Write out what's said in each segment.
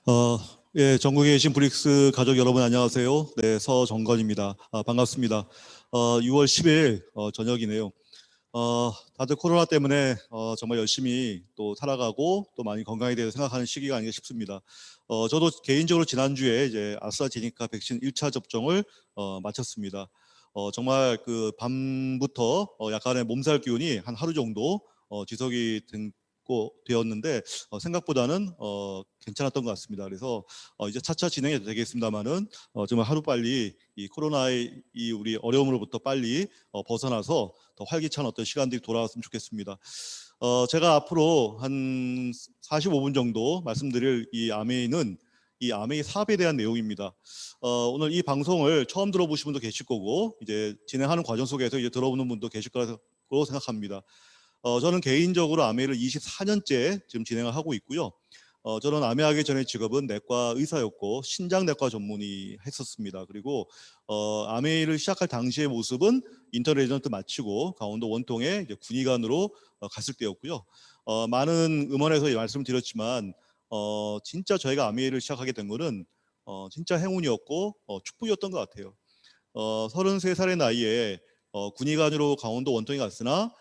어, 예, 전국에 계신 브릭스 가족 여러분 안녕하세요. 네, 서정건입니다. 반갑습니다. 6월 10일 저녁이네요. 다들 코로나 때문에 정말 열심히 또 살아가고 또 많이 건강에 대해서 생각하는 시기가 아닌가 싶습니다. 저도 개인적으로 지난주에 이제 아스트라제네카 백신 1차 접종을 마쳤습니다. 정말 그 밤부터 약간의 몸살 기운이 한 하루 정도 지속이 되었는데 생각보다는 괜찮았던 것 같습니다. 그래서 이제 차차 진행이 되겠습니다만은 정말 하루 빨리 이 코로나의 이 우리 어려움으로부터 빨리 벗어나서 더 활기찬 어떤 시간들이 돌아왔으면 좋겠습니다. 제가 앞으로 한 45분 정도 말씀드릴 이 아메이 사업에 대한 내용입니다. 오늘 이 방송을 처음 들어보신 분도 계실 거고 이제 진행하는 과정 속에서 이제 들어보는 분도 계실 거라고 생각합니다. 저는 개인적으로 아메이를 24년째 지금 진행을 하고 있고요. 저는 아메하기 전에 직업은 내과 의사였고 신장내과 전문의 했었습니다. 그리고 아메이를 시작할 당시의 모습은 인터레전트 마치고 강원도 원통에 이제 군의관으로 갔을 때였고요. 많은 음원에서 말씀을 드렸지만 진짜 저희가 아메이를 시작하게 된 거는 진짜 행운이었고 축복이었던 것 같아요. 33살의 나이에 군의관으로 강원도 원통에 갔으나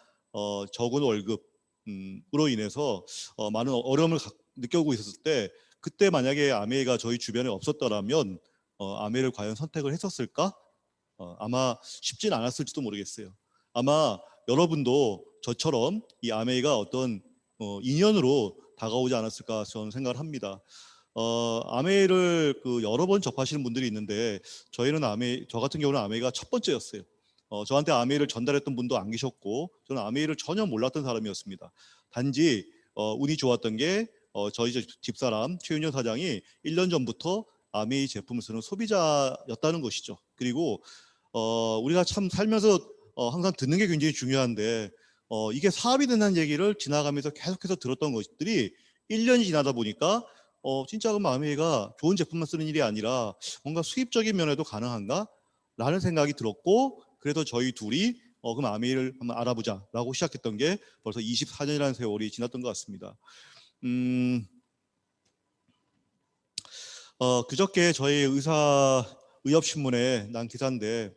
적은 월급으로 인해서 많은 어려움을 느끼고 있었을 때 그때 만약에 아메이가 저희 주변에 없었더라면 아메이를 과연 선택을 했었을까? 아마 쉽진 않았을지도 모르겠어요. 아마 여러분도 저처럼 이 아메이가 어떤 인연으로 다가오지 않았을까 저는 생각을 합니다. 아메이를 그 여러 번 접하시는 분들이 있는데 저 같은 경우는 아메이가 첫 번째였어요. 저한테 아메이를 전달했던 분도 안 계셨고 저는 아메이를 전혀 몰랐던 사람이었습니다. 단지 운이 좋았던 게 저희 집사람 최윤현 사장이 1년 전부터 아메이 제품을 쓰는 소비자였다는 것이죠. 그리고 우리가 참 살면서 항상 듣는 게 굉장히 중요한데 이게 사업이 된다는 얘기를 지나가면서 계속해서 들었던 것들이 1년이 지나다 보니까 진짜 그럼 아메이가 좋은 제품만 쓰는 일이 아니라 뭔가 수입적인 면에도 가능한가? 라는 생각이 들었고 그래서 저희 둘이 그럼 아메이를 한번 알아보자라고 시작했던 게 벌써 24년이라는 세월이 지났던 것 같습니다. 그저께 저희 의협신문에 난 기사인데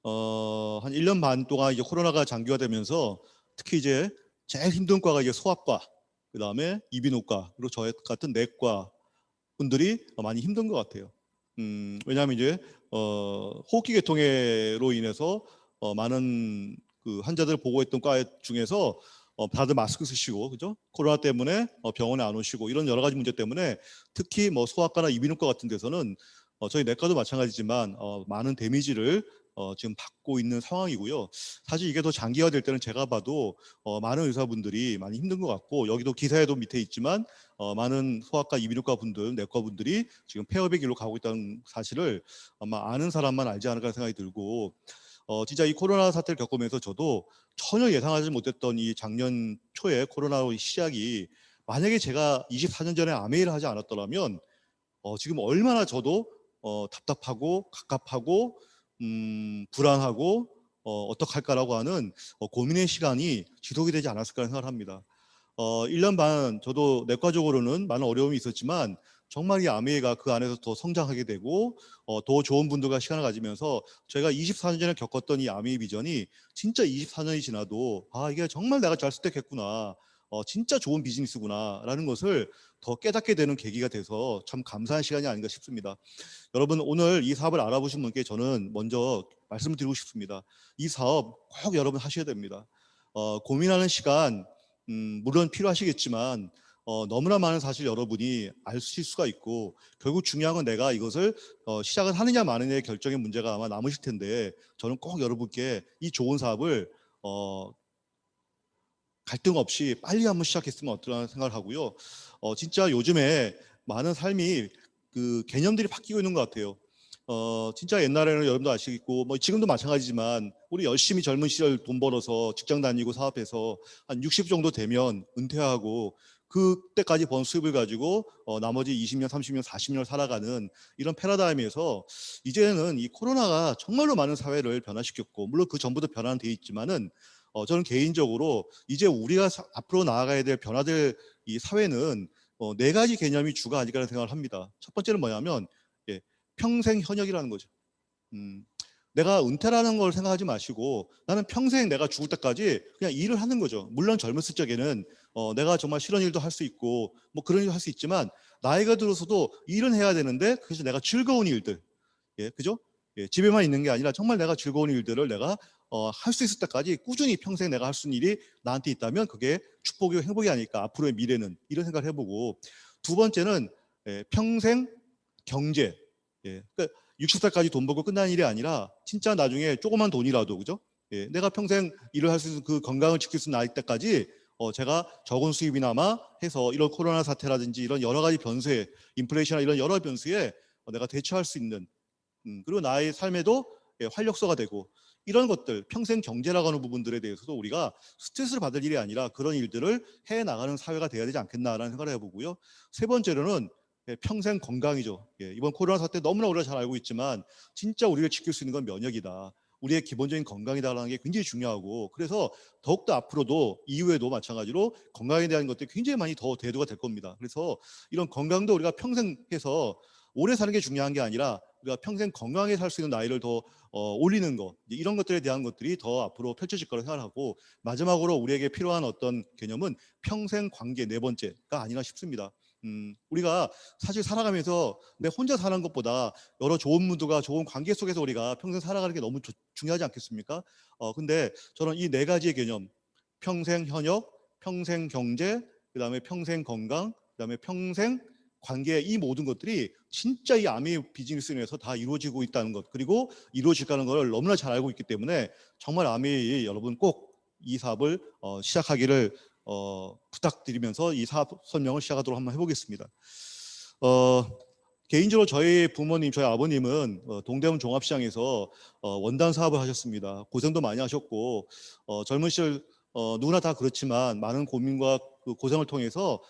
한 1년 반 동안 이제 코로나가 장기화되면서 특히 이제 제일 힘든 과가 이제 소아과, 그 다음에 이비인후과, 그리고 저 같은 내과 분들이 많이 힘든 것 같아요. 왜냐하면 이제 호흡기 계통으로 인해서 많은 그 환자들 보고했던 과 중에서 다들 마스크 쓰시고 그죠? 코로나 때문에 병원에 안 오시고 이런 여러 가지 문제 때문에 특히 뭐 소아과나 이비인후과 같은 데서는 저희 내과도 마찬가지지만 많은 데미지를 지금 받고 있는 상황이고요. 사실 이게 더 장기화될 때는 제가 봐도 많은 의사분들이 많이 힘든 것 같고 여기도 기사에도 밑에 있지만 많은 소아과 이비인후과 분들, 내과 분들이 지금 폐업의 길로 가고 있다는 사실을 아마 아는 사람만 알지 않을까 생각이 들고 진짜 이 코로나 사태를 겪으면서 저도 전혀 예상하지 못했던 이 작년 초에 코로나의 시작이 만약에 제가 24년 전에 아메이를 하지 않았더라면 지금 얼마나 저도 답답하고 갑갑하고 불안하고 어떡할까라고 하는 고민의 시간이 지속이 되지 않았을까 생각을 합니다. 1년 반 저도 내과적으로는 많은 어려움이 있었지만 정말 이 아메이가 그 안에서 더 성장하게 되고 더 좋은 분들과 시간을 가지면서 제가 24년 전에 겪었던 이 아메이 비전이 진짜 24년이 지나도 이게 정말 내가 잘 선택했구나. 진짜 좋은 비즈니스구나 라는 것을 더 깨닫게 되는 계기가 돼서 참 감사한 시간이 아닌가 싶습니다. 여러분 오늘 이 사업을 알아보신 분께 저는 먼저 말씀을 드리고 싶습니다. 이 사업 꼭 여러분 하셔야 됩니다. 고민하는 시간 물론 필요하시겠지만 너무나 많은 사실 여러분이 아실 수가 있고 결국 중요한 건 내가 이것을 시작을 하느냐 마느냐의 결정의 문제가 아마 남으실 텐데 저는 꼭 여러분께 이 좋은 사업을 갈등 없이 빨리 한번 시작했으면 어떠나 생각을 하고요. 진짜 요즘에 많은 삶이 그 개념들이 바뀌고 있는 것 같아요. 진짜 옛날에는 여러분도 아시겠고 뭐 지금도 마찬가지지만 우리 열심히 젊은 시절 돈 벌어서 직장 다니고 사업해서 한 60 정도 되면 은퇴하고 그때까지 번 수입을 가지고 나머지 20년, 30년, 40년을 살아가는 이런 패러다임에서 이제는 이 코로나가 정말로 많은 사회를 변화시켰고 물론 그 전부터 변화는 돼 있지만은 저는 개인적으로 이제 우리가 앞으로 나아가야 될 변화될 이 사회는 네 가지 개념이 주가 아닐까라는 생각을 합니다. 첫 번째는 뭐냐면 평생 현역이라는 거죠. 내가 은퇴라는 걸 생각하지 마시고 나는 평생 내가 죽을 때까지 그냥 일을 하는 거죠. 물론 젊었을 적에는 내가 정말 싫은 일도 할 수 있고 뭐 그런 일도 할 수 있지만 나이가 들어서도 일은 해야 되는데 그래서 내가 즐거운 일들, 그죠? 집에만 있는 게 아니라 정말 내가 즐거운 일들을 내가 할 수 있을 때까지 꾸준히 평생 내가 할 수 있는 일이 나한테 있다면 그게 축복이고 행복이 아닐까, 앞으로의 미래는, 이런 생각을 해보고, 두 번째는 평생 경제. 그러니까 60살까지 돈 벌고 끝나는 일이 아니라 진짜 나중에 조그만 돈이라도, 그죠? 내가 평생 일을 할 수 있는 그 건강을 지킬 수 있는 나이 때까지 제가 적은 수입이나마 해서 이런 코로나 사태라든지 이런 여러 가지 변수에, 인플레이션이나 이런 여러 변수에 내가 대처할 수 있는, 그리고 나의 삶에도 활력소가 되고, 이런 것들, 평생 경제라고 하는 부분들에 대해서도 우리가 스트레스를 받을 일이 아니라 그런 일들을 해나가는 사회가 돼야 되지 않겠나라는 생각을 해보고요. 세 번째로는 평생 건강이죠. 이번 코로나 사태 너무나 우리가 잘 알고 있지만 진짜 우리를 지킬 수 있는 건 면역이다. 우리의 기본적인 건강이다라는 게 굉장히 중요하고, 그래서 더욱더 앞으로도 이후에도 마찬가지로 건강에 대한 것들이 굉장히 많이 더 대두가 될 겁니다. 그래서 이런 건강도 우리가 평생 해서 오래 사는 게 중요한 게 아니라 우리가 평생 건강하게 살 수 있는 나이를 더 올리는 것, 이런 것들에 대한 것들이 더 앞으로 펼쳐질 거라고 생각하고, 마지막으로 우리에게 필요한 어떤 개념은 평생 관계, 네 번째가 아니라 싶습니다. 우리가 사실 살아가면서 내 혼자 사는 것보다 여러 좋은 문두가 좋은 관계 속에서 우리가 평생 살아가는 게 너무 중요하지 않겠습니까? 근데 저는 이 네 가지의 개념, 평생 현역, 평생 경제, 그다음에 평생 건강, 그다음에 평생 관계, 이 모든 것들이 진짜 이 아미 비즈니스에서 다 이루어지고 있다는 것, 그리고 이루어질까는 걸 너무나 잘 알고 있기 때문에 정말 아미 여러분 꼭 이 사업을 시작하기를 부탁드리면서 이 사업 설명을 시작하도록 한번 해보겠습니다. 개인적으로 저희 부모님, 저희 아버님은 동대문 종합시장에서 원단 사업을 하셨습니다. 고생도 많이 하셨고, 젊은 시절 누구나 다 그렇지만 많은 고민과 그 고생을 통해서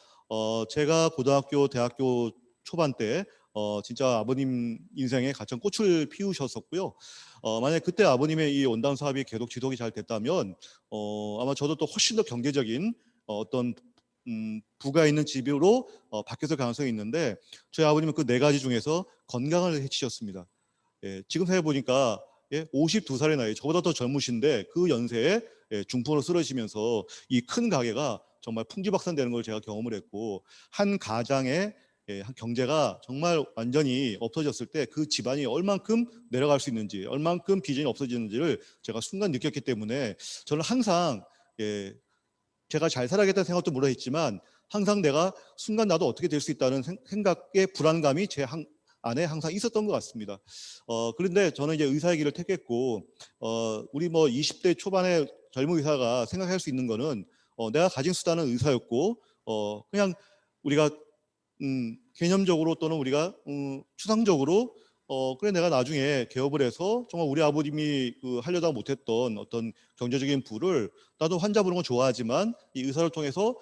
제가 고등학교, 대학교 초반 때 진짜 아버님 인생에 가장 꽃을 피우셨었고요. 만약 그때 아버님의 이 원단 사업이 계속 지속이 잘 됐다면 아마 저도 또 훨씬 더 경제적인 어떤 부가 있는 집으로 바뀌었을 가능성이 있는데, 저희 아버님은 그 네 가지 중에서 건강을 해치셨습니다. 지금 생각해 보니까 52살의 나이, 저보다 더 젊으신데 그 연세에 중풍으로 쓰러지면서 이 큰 가게가 정말 풍지박산되는 걸 제가 경험을 했고, 한 가장의 한 경제가 정말 완전히 없어졌을 때 그 집안이 얼만큼 내려갈 수 있는지, 얼만큼 비전이 없어지는지를 제가 순간 느꼈기 때문에 저는 항상 제가 잘 살아야겠다는 생각도 물론 했지만 항상 내가 순간 나도 어떻게 될 수 있다는 생각의 불안감이 제 안에 항상 있었던 것 같습니다. 그런데 저는 이제 의사의 길을 택했고, 우리 뭐 20대 초반의 젊은 의사가 생각할 수 있는 거는 내가 가진 수단은 의사였고, 그냥 우리가 개념적으로 또는 우리가 추상적으로 그래 내가 나중에 개업을 해서 정말 우리 아버님이 하려다 못했던 어떤 경제적인 부를 나도 환자 보는 거 좋아하지만 이 의사를 통해서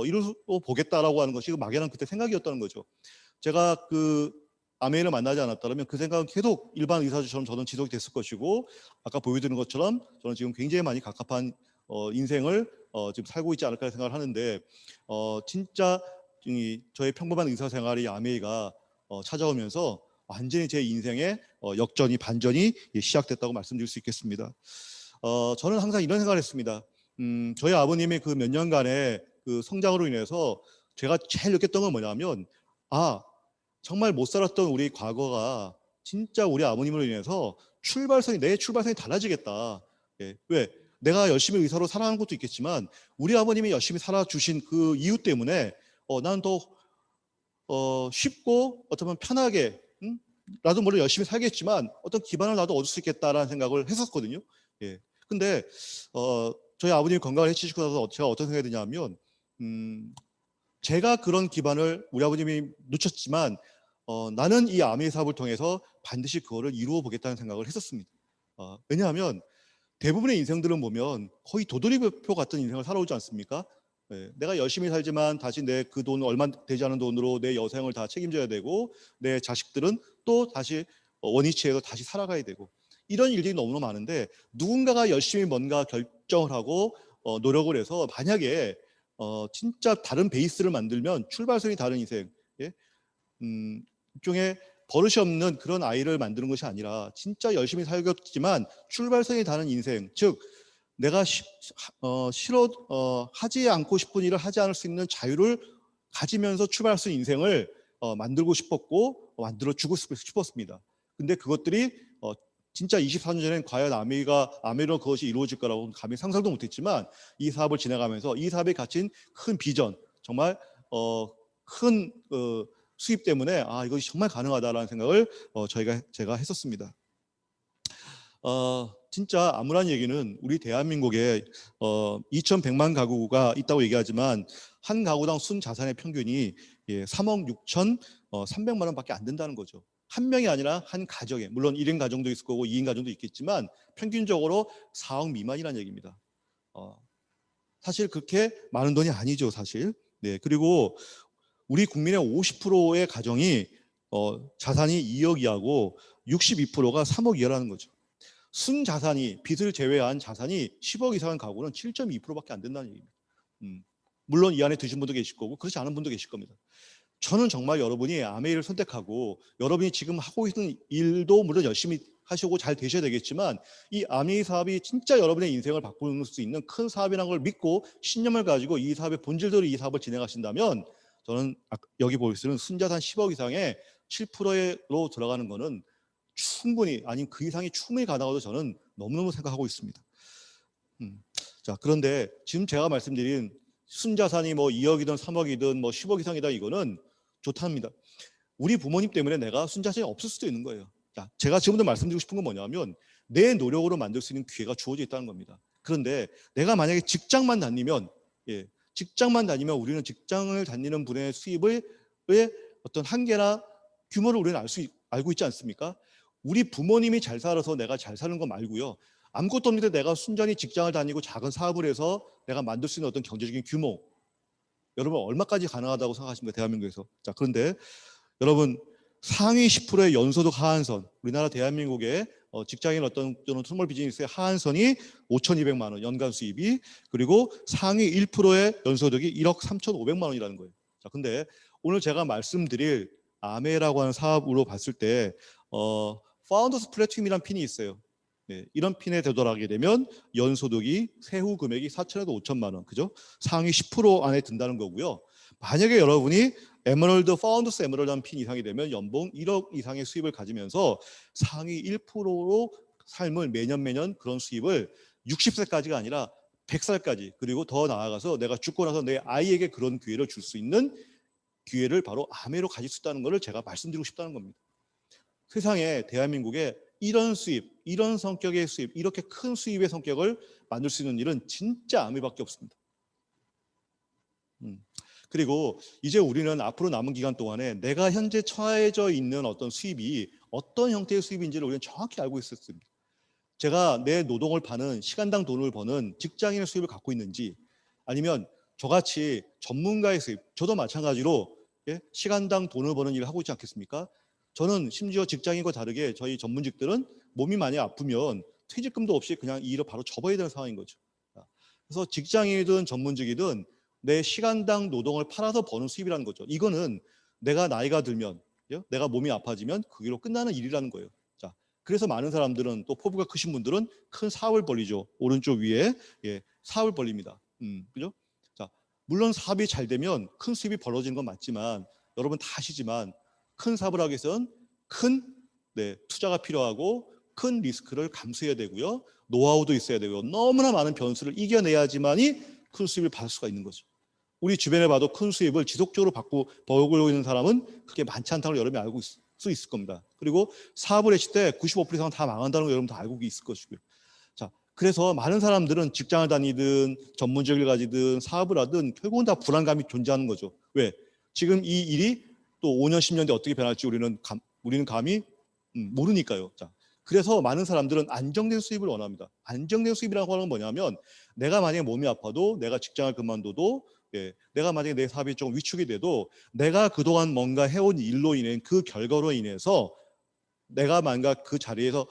이루어 보겠다라고 하는 것이 막연한 그때 생각이었다는 거죠. 제가 그 아메이를 만나지 않았다면 그 생각은 계속 일반 의사처럼 저는 지속이 됐을 것이고, 아까 보여드린 것처럼 저는 지금 굉장히 많이 갑갑한 인생을 지금 살고 있지 않을까 생각을 하는데, 진짜 저의 평범한 의사 생활이 아메이가 찾아오면서 완전히 제 인생의 역전이, 반전이 시작됐다고 말씀드릴 수 있겠습니다. 저는 항상 이런 생각을 했습니다. 저희 아버님의 그 몇 년간의 그 성장으로 인해서 제가 제일 느꼈던 건 뭐냐면, 정말 못 살았던 우리 과거가 진짜 우리 아버님으로 인해서 내 출발선이 달라지겠다. 왜? 내가 열심히 의사로 살아가는 것도 있겠지만 우리 아버님이 열심히 살아주신 그 이유 때문에 나는 더 쉽고 어쩌면 편하게, 나도 물론 열심히 살겠지만 어떤 기반을 나도 얻을 수 있겠다라는 생각을 했었거든요. 근데 저희 아버님이 건강을 해치시고 나서 제가 어떤 생각이 드냐면, 제가 그런 기반을 우리 아버님이 놓쳤지만 나는 이 아메이 사업을 통해서 반드시 그거를 이루어 보겠다는 생각을 했었습니다. 왜냐하면 대부분의 인생들은 보면 거의 도돌이표 같은 인생을 살아오지 않습니까? 내가 열심히 살지만 다시 내 그 돈, 얼마 되지 않은 돈으로 내 여생을 다 책임져야 되고, 내 자식들은 또 다시 원위치에서 다시 살아가야 되고, 이런 일들이 너무나 많은데, 누군가가 열심히 뭔가 결정을 하고 노력을 해서 만약에 진짜 다른 베이스를 만들면 출발선이 다른 인생, 예? 일종의 버릇이 없는 그런 아이를 만드는 것이 아니라 진짜 열심히 살겠지만 출발선이 다른 인생, 즉 내가 하지 않고 싶은 일을 하지 않을 수 있는 자유를 가지면서 출발할 수 있는 인생을 만들고 싶었고 만들어주고 싶었습니다. 근데 그것들이 진짜 24년 전엔 과연 아메리로 그것이 이루어질 거라고 감히 상상도 못했지만 이 사업을 진행하면서 이 사업에 갇힌 큰 비전, 정말 큰 수입 때문에 이것이 정말 가능하다라는 생각을 제가 했었습니다. 진짜 암울한 얘기는 우리 대한민국에 2,100만 가구가 있다고 얘기하지만 한 가구당 순자산의 평균이 3억 6,300만 원밖에 안 된다는 거죠. 한 명이 아니라 한 가정에, 물론 1인 가정도 있을 거고 2인 가정도 있겠지만 평균적으로 4억 미만이라는 얘기입니다. 사실 그렇게 많은 돈이 아니죠, 사실. 네, 그리고 우리 국민의 50%의 가정이 자산이 2억 이하고 62%가 3억 이하라는 거죠. 순자산이, 빚을 제외한 자산이 10억 이상의 가구는 7.2%밖에 안 된다는 얘기입니다. 물론 이 안에 드신 분도 계실 거고 그렇지 않은 분도 계실 겁니다. 저는 정말 여러분이 아메이를 선택하고 여러분이 지금 하고 있는 일도 물론 열심히 하시고 잘 되셔야 되겠지만 이 아메이 사업이 진짜 여러분의 인생을 바꾸는 수 있는 큰 사업이라는 걸 믿고 신념을 가지고 이 사업의 본질대로 이 사업을 진행하신다면 저는 여기 보이시는 순자산 10억 이상의 7%로 들어가는 거는 충분히, 아니면 그 이상이 충분히 가능하다고 저는 너무너무 생각하고 있습니다. 자, 그런데 지금 제가 말씀드린 순자산이 뭐 2억이든 3억이든 뭐 10억 이상이다, 이거는 좋답니다. 우리 부모님 때문에 내가 순자산이 없을 수도 있는 거예요. 자, 제가 지금부터 말씀드리고 싶은 건 뭐냐면 내 노력으로 만들 수 있는 기회가 주어져 있다는 겁니다. 그런데 내가 만약에 직장만 다니면 우리는 직장을 다니는 분의 수입의 어떤 한계나 규모를 우리는 알고 있지 않습니까? 우리 부모님이 잘 살아서 내가 잘 사는 거 말고요, 아무것도 없는데 내가 순전히 직장을 다니고 작은 사업을 해서 내가 만들 수 있는 어떤 경제적인 규모, 여러분 얼마까지 가능하다고 생각하십니까, 대한민국에서? 자, 그런데 여러분 상위 10%의 연소득 하한선, 우리나라 대한민국의 직장인 어떤 스몰 비즈니스의 하한선이 5,200만 원 연간 수입이, 그리고 상위 1%의 연소득이 1억 3,500만 원이라는 거예요. 자, 근데 오늘 제가 말씀드릴 아메라고 하는 사업으로 봤을 때 파운더스 플래티넘이라는 핀이 있어요. 네, 이런 핀에 되돌아가게 되면 연소득이 세후 금액이 4천에서 5천만 원, 그죠? 상위 10% 안에 든다는 거고요. 만약에 여러분이 파운더스 에메랄드한 핀 이상이 되면 연봉 1억 이상의 수입을 가지면서 상위 1%로 삶을 매년 그런 수입을 60세까지가 아니라 100살까지, 그리고 더 나아가서 내가 죽고 나서 내 아이에게 그런 기회를 줄 수 있는 기회를 바로 아메로 가질 수 있다는 것을 제가 말씀드리고 싶다는 겁니다. 세상에 대한민국에 이런 수입, 이런 성격의 수입, 이렇게 큰 수입의 성격을 만들 수 있는 일은 진짜 아메밖에 없습니다. 그리고 이제 우리는 앞으로 남은 기간 동안에 내가 현재 처해져 있는 어떤 수입이 어떤 형태의 수입인지를 우리는 정확히 알고 있었습니다. 제가 내 노동을 파는, 시간당 돈을 버는 직장인의 수입을 갖고 있는지, 아니면 저같이 전문가의 수입, 저도 마찬가지로 시간당 돈을 버는 일을 하고 있지 않겠습니까? 저는 심지어 직장인과 다르게 저희 전문직들은 몸이 많이 아프면 퇴직금도 없이 그냥 이 일을 바로 접어야 되는 상황인 거죠. 그래서 직장인이든 전문직이든 내 시간당 노동을 팔아서 버는 수입이라는 거죠. 이거는 내가 나이가 들면, 내가 몸이 아파지면 그기로 끝나는 일이라는 거예요. 자, 그래서 많은 사람들은, 또 포부가 크신 분들은 큰 사업을 벌리죠. 오른쪽 위에 사업을 벌립니다. 그죠? 자, 물론 사업이 잘 되면 큰 수입이 벌어지는 건 맞지만, 여러분 다 아시지만 큰 사업을 하기 위해서는 큰 투자가 필요하고 큰 리스크를 감수해야 되고요, 노하우도 있어야 되고요, 너무나 많은 변수를 이겨내야지만이 큰 수입을 받을 수가 있는 거죠. 우리 주변에 봐도 큰 수입을 지속적으로 벌고 있는 사람은 그렇게 많지 않다는 걸 여러분이 알고 있을 수 있을 겁니다. 그리고 사업을 했을 때 95% 이상은 다 망한다는 걸 여러분 다 알고 있을 것이고요. 자, 그래서 많은 사람들은 직장을 다니든 전문직을 가지든 사업을 하든 결국은 다 불안감이 존재하는 거죠. 왜? 지금 이 일이 또 5년, 10년 뒤에 어떻게 변할지 우리는 감히 모르니까요. 자, 그래서 많은 사람들은 안정된 수입을 원합니다. 안정된 수입이라고 하는 건 뭐냐면, 내가 만약에 몸이 아파도, 내가 직장을 그만둬도, 내가 만약에 내 사업이 좀 위축이 돼도, 내가 그동안 뭔가 해온 일로 인해 그 결과로 인해서 내가 뭔가 그 자리에서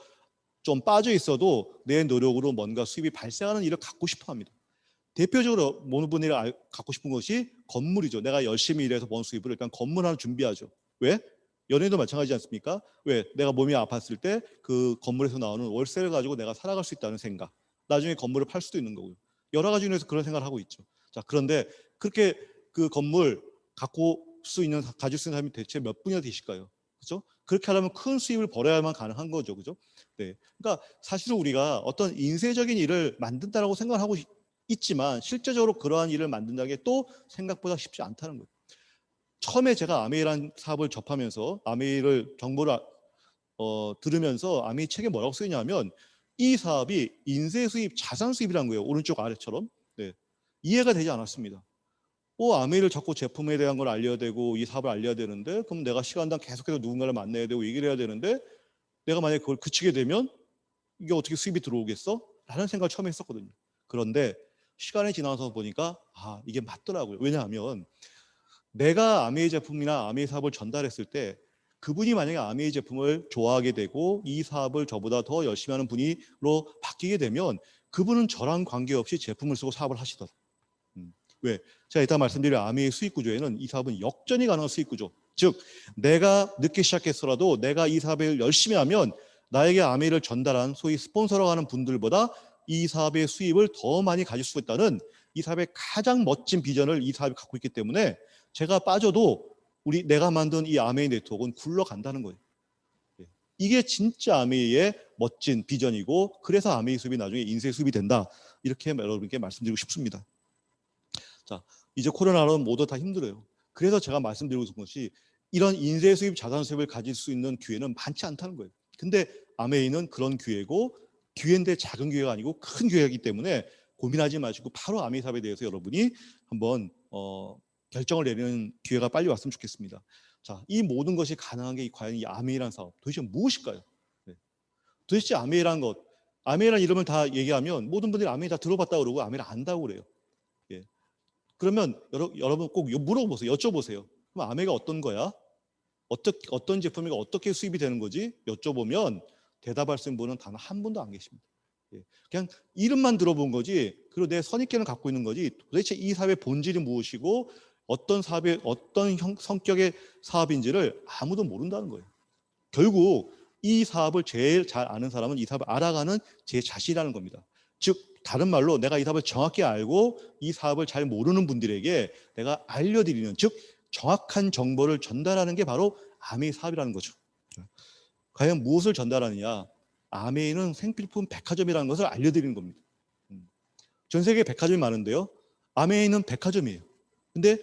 좀 빠져 있어도 내 노력으로 뭔가 수입이 발생하는 일을 갖고 싶어 합니다. 대표적으로 모든 분들이 갖고 싶은 것이 건물이죠. 내가 열심히 일해서 번 수입을 일단 건물 하나 준비하죠. 왜? 연예인도 마찬가지지 않습니까? 왜? 내가 몸이 아팠을 때 그 건물에서 나오는 월세를 가지고 내가 살아갈 수 있다는 생각. 나중에 건물을 팔 수도 있는 거고요. 여러 가지 이유에서 그런 생각을 하고 있죠. 자, 그런데 그렇게 그 건물 가질 수 있는 사람이 대체 몇 분이나 되실까요? 그렇죠? 그렇게 하려면 큰 수입을 벌어야만 가능한 거죠. 그죠? 네. 그러니까 사실은 우리가 어떤 인쇄적인 일을 만든다라고 생각을 하고 있지만 실제적으로 그러한 일을 만든다는 게 또 생각보다 쉽지 않다는 거예요. 처음에 제가 아메이라는 사업을 접하면서 아메이를 정보를 들으면서 아메이 책에 뭐라고 쓰이냐면 이 사업이 인쇄 수입, 자산 수입이라는 거예요. 오른쪽 아래처럼. 네. 이해가 되지 않았습니다. 아메이를 자꾸 제품에 대한 걸 알려야 되고 이 사업을 알려야 되는데 그럼 내가 시간당 계속해서 누군가를 만나야 되고 얘기를 해야 되는데 내가 만약에 그걸 그치게 되면 이게 어떻게 수입이 들어오겠어? 라는 생각을 처음에 했었거든요. 그런데 시간이 지나서 보니까 이게 맞더라고요. 왜냐하면 내가 아메이 제품이나 아메이 사업을 전달했을 때 그분이 만약에 아메이 제품을 좋아하게 되고 이 사업을 저보다 더 열심히 하는 분으로 바뀌게 되면 그분은 저랑 관계없이 제품을 쓰고 사업을 하시더라고요. 왜? 제가 이따 말씀드릴 아메이 수익 구조에는 이 사업은 역전이 가능한 수익 구조. 즉 내가 늦게 시작했더라도 내가 이 사업을 열심히 하면 나에게 아메이를 전달한 소위 스폰서라고 하는 분들보다 이 사업의 수입을 더 많이 가질 수 있다는 이 사업의 가장 멋진 비전을 이 사업이 갖고 있기 때문에 제가 빠져도 내가 만든 이 아메이 네트워크는 굴러간다는 거예요. 이게 진짜 아메이의 멋진 비전이고 그래서 아메이 수입이 나중에 인쇄 수입이 된다. 이렇게 여러분께 말씀드리고 싶습니다. 자, 이제 코로나로 모두 다 힘들어요. 그래서 제가 말씀드리고 싶은 것이 이런 인쇄 수입, 자산 수입을 가질 수 있는 기회는 많지 않다는 거예요. 근데 아메이는 그런 기회고 기회인데 작은 기회가 아니고 큰 기회이기 때문에 고민하지 마시고 바로 아메이 사업에 대해서 여러분이 한번 결정을 내리는 기회가 빨리 왔으면 좋겠습니다. 자, 이 모든 것이 가능한 게 과연 이 아메이라는 사업 도대체 무엇일까요? 네. 도대체 아메이라는 것, 아메이라는 이름을 다 얘기하면 모든 분들이 아메이 다 들어봤다고 그러고 아메이를 안다고 그래요. 예. 그러면 여러분 꼭 물어보세요. 여쭤보세요. 그럼 아메이가 어떤 거야? 어떤 제품이 어떻게 수입이 되는 거지? 여쭤보면 대답할 수 있는 분은 단 한 분도 안 계십니다. 그냥 이름만 들어본 거지, 그리고 내 선입견을 갖고 있는 거지, 도대체 이 사업의 본질이 무엇이고 어떤 사업의 어떤 성격의 사업인지를 아무도 모른다는 거예요. 결국 이 사업을 제일 잘 아는 사람은 이 사업을 알아가는 제 자신이라는 겁니다. 즉 다른 말로 내가 이 사업을 정확히 알고 이 사업을 잘 모르는 분들에게 내가 알려드리는, 즉 정확한 정보를 전달하는 게 바로 아메이 사업이라는 거죠. 과연 무엇을 전달하느냐? 아메이는 생필품 백화점이라는 것을 알려드리는 겁니다. 전 세계에 백화점이 많은데요, 아메이는 백화점이에요. 근데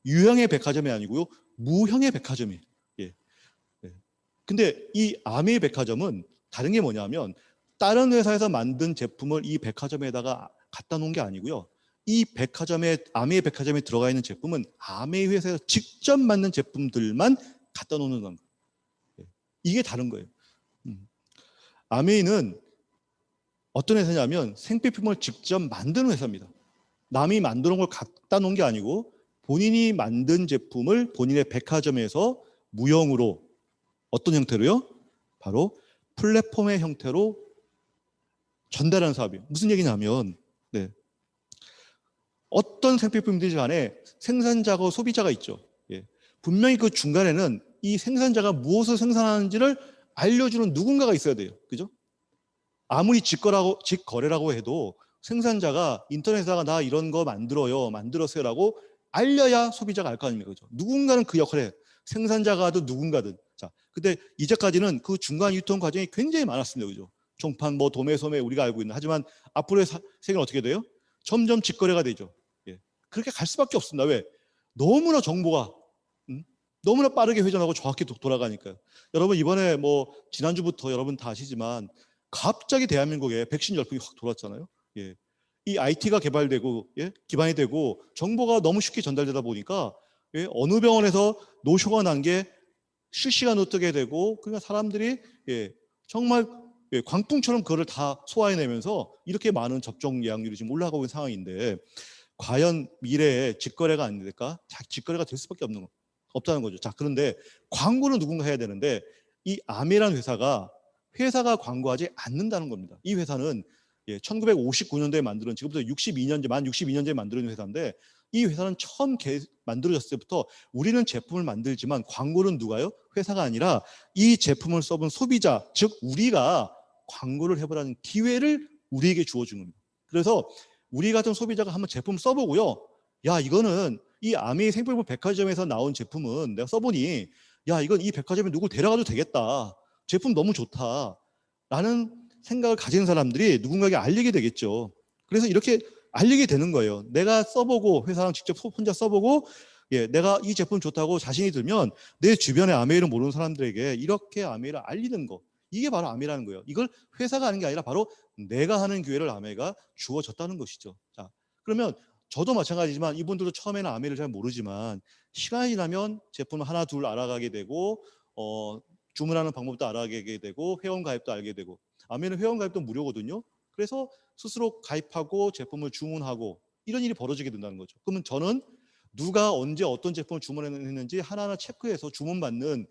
유형의 백화점이 아니고요, 무형의 백화점이에요. 근데 이 아메이 백화점은 다른 게 뭐냐면 다른 회사에서 만든 제품을 이 백화점에다가 갖다 놓은 게 아니고요, 이 아메이 백화점에 들어가 있는 제품은 아메이 회사에서 직접 만든 제품들만 갖다 놓는 겁니다. 이게 다른 거예요. 아메이는 어떤 회사냐면 생필품을 직접 만드는 회사입니다. 남이 만들어 놓은 걸 갖다 놓은 게 아니고 본인이 만든 제품을 본인의 백화점에서 무형으로, 어떤 형태로요? 바로 플랫폼의 형태로 전달하는 사업이에요. 무슨 얘기냐면 어떤 생필품이든지 간에 생산자고 소비자가 있죠. 분명히 그 중간에는 이 생산자가 무엇을 생산하는지를 알려주는 누군가가 있어야 돼요. 그죠? 아무리 직거래라고 해도 생산자가 인터넷에다가 나 이런 거 만들었어요라고 알려야 소비자가 알 거 아닙니까? 그죠? 누군가는 그 역할을 해요. 생산자가 하든 누군가든. 자, 근데 이제까지는 그 중간 유통 과정이 굉장히 많았습니다. 그죠? 종판, 도매, 소매 우리가 알고 있는. 하지만 앞으로의 세계는 어떻게 돼요? 점점 직거래가 되죠. 그렇게 갈 수밖에 없습니다. 왜? 너무나 정보가 너무나 빠르게 회전하고 정확히 돌아가니까요. 여러분 이번에 지난주부터 여러분 다 아시지만 갑자기 대한민국에 백신 열풍이 확 돌았잖아요. 이 IT가 개발되고 기반이 되고 정보가 너무 쉽게 전달되다 보니까 어느 병원에서 노쇼가 난 게 실시간으로 뜨게 되고, 그러니까 사람들이 정말 광풍처럼 그거를 다 소화해내면서 이렇게 많은 접종 예약률이 지금 올라가고 있는 상황인데 과연 미래에 직거래가 안 될까? 직거래가 될 수밖에 없다는 거죠. 자, 그런데 광고는 누군가 해야 되는데 이 아메라는 회사가 광고하지 않는다는 겁니다. 이 회사는 1959년도에 만들어진, 지금부터 62년째, 만 62년째에 만들어진 회사인데, 이 회사는 처음 만들어졌을 때부터 우리는 제품을 만들지만 광고는 누가요? 회사가 아니라 이 제품을 써본 소비자, 즉 우리가 광고를 해보라는 기회를 우리에게 주어주는 겁니다. 그래서 우리 같은 소비자가 한번 제품 써보고요. 야, 이거는 이 아메이 생필품 백화점에서 나온 제품은 내가 써보니, 야, 이건 이 백화점에 누굴 데려가도 되겠다. 제품 너무 좋다. 라는 생각을 가진 사람들이 누군가에게 알리게 되겠죠. 그래서 이렇게 알리게 되는 거예요. 내가 써보고, 회사랑 직접 혼자 써보고, 내가 이 제품 좋다고 자신이 들면 내 주변에 아메이를 모르는 사람들에게 이렇게 아메이를 알리는 거. 이게 바로 아메이라는 거예요. 이걸 회사가 하는 게 아니라 바로 내가 하는 기회를 아메이가 주어졌다는 것이죠. 자, 그러면 저도 마찬가지지만 이분들도 처음에는 아메이를 잘 모르지만 시간이 지나면 제품을 하나 둘 알아가게 되고 주문하는 방법도 알아가게 되고 회원 가입도 알게 되고, 아메이는 회원 가입도 무료거든요. 그래서 스스로 가입하고 제품을 주문하고 이런 일이 벌어지게 된다는 거죠. 그러면 저는 누가 언제 어떤 제품을 주문했는지 하나하나 체크해서 주문받는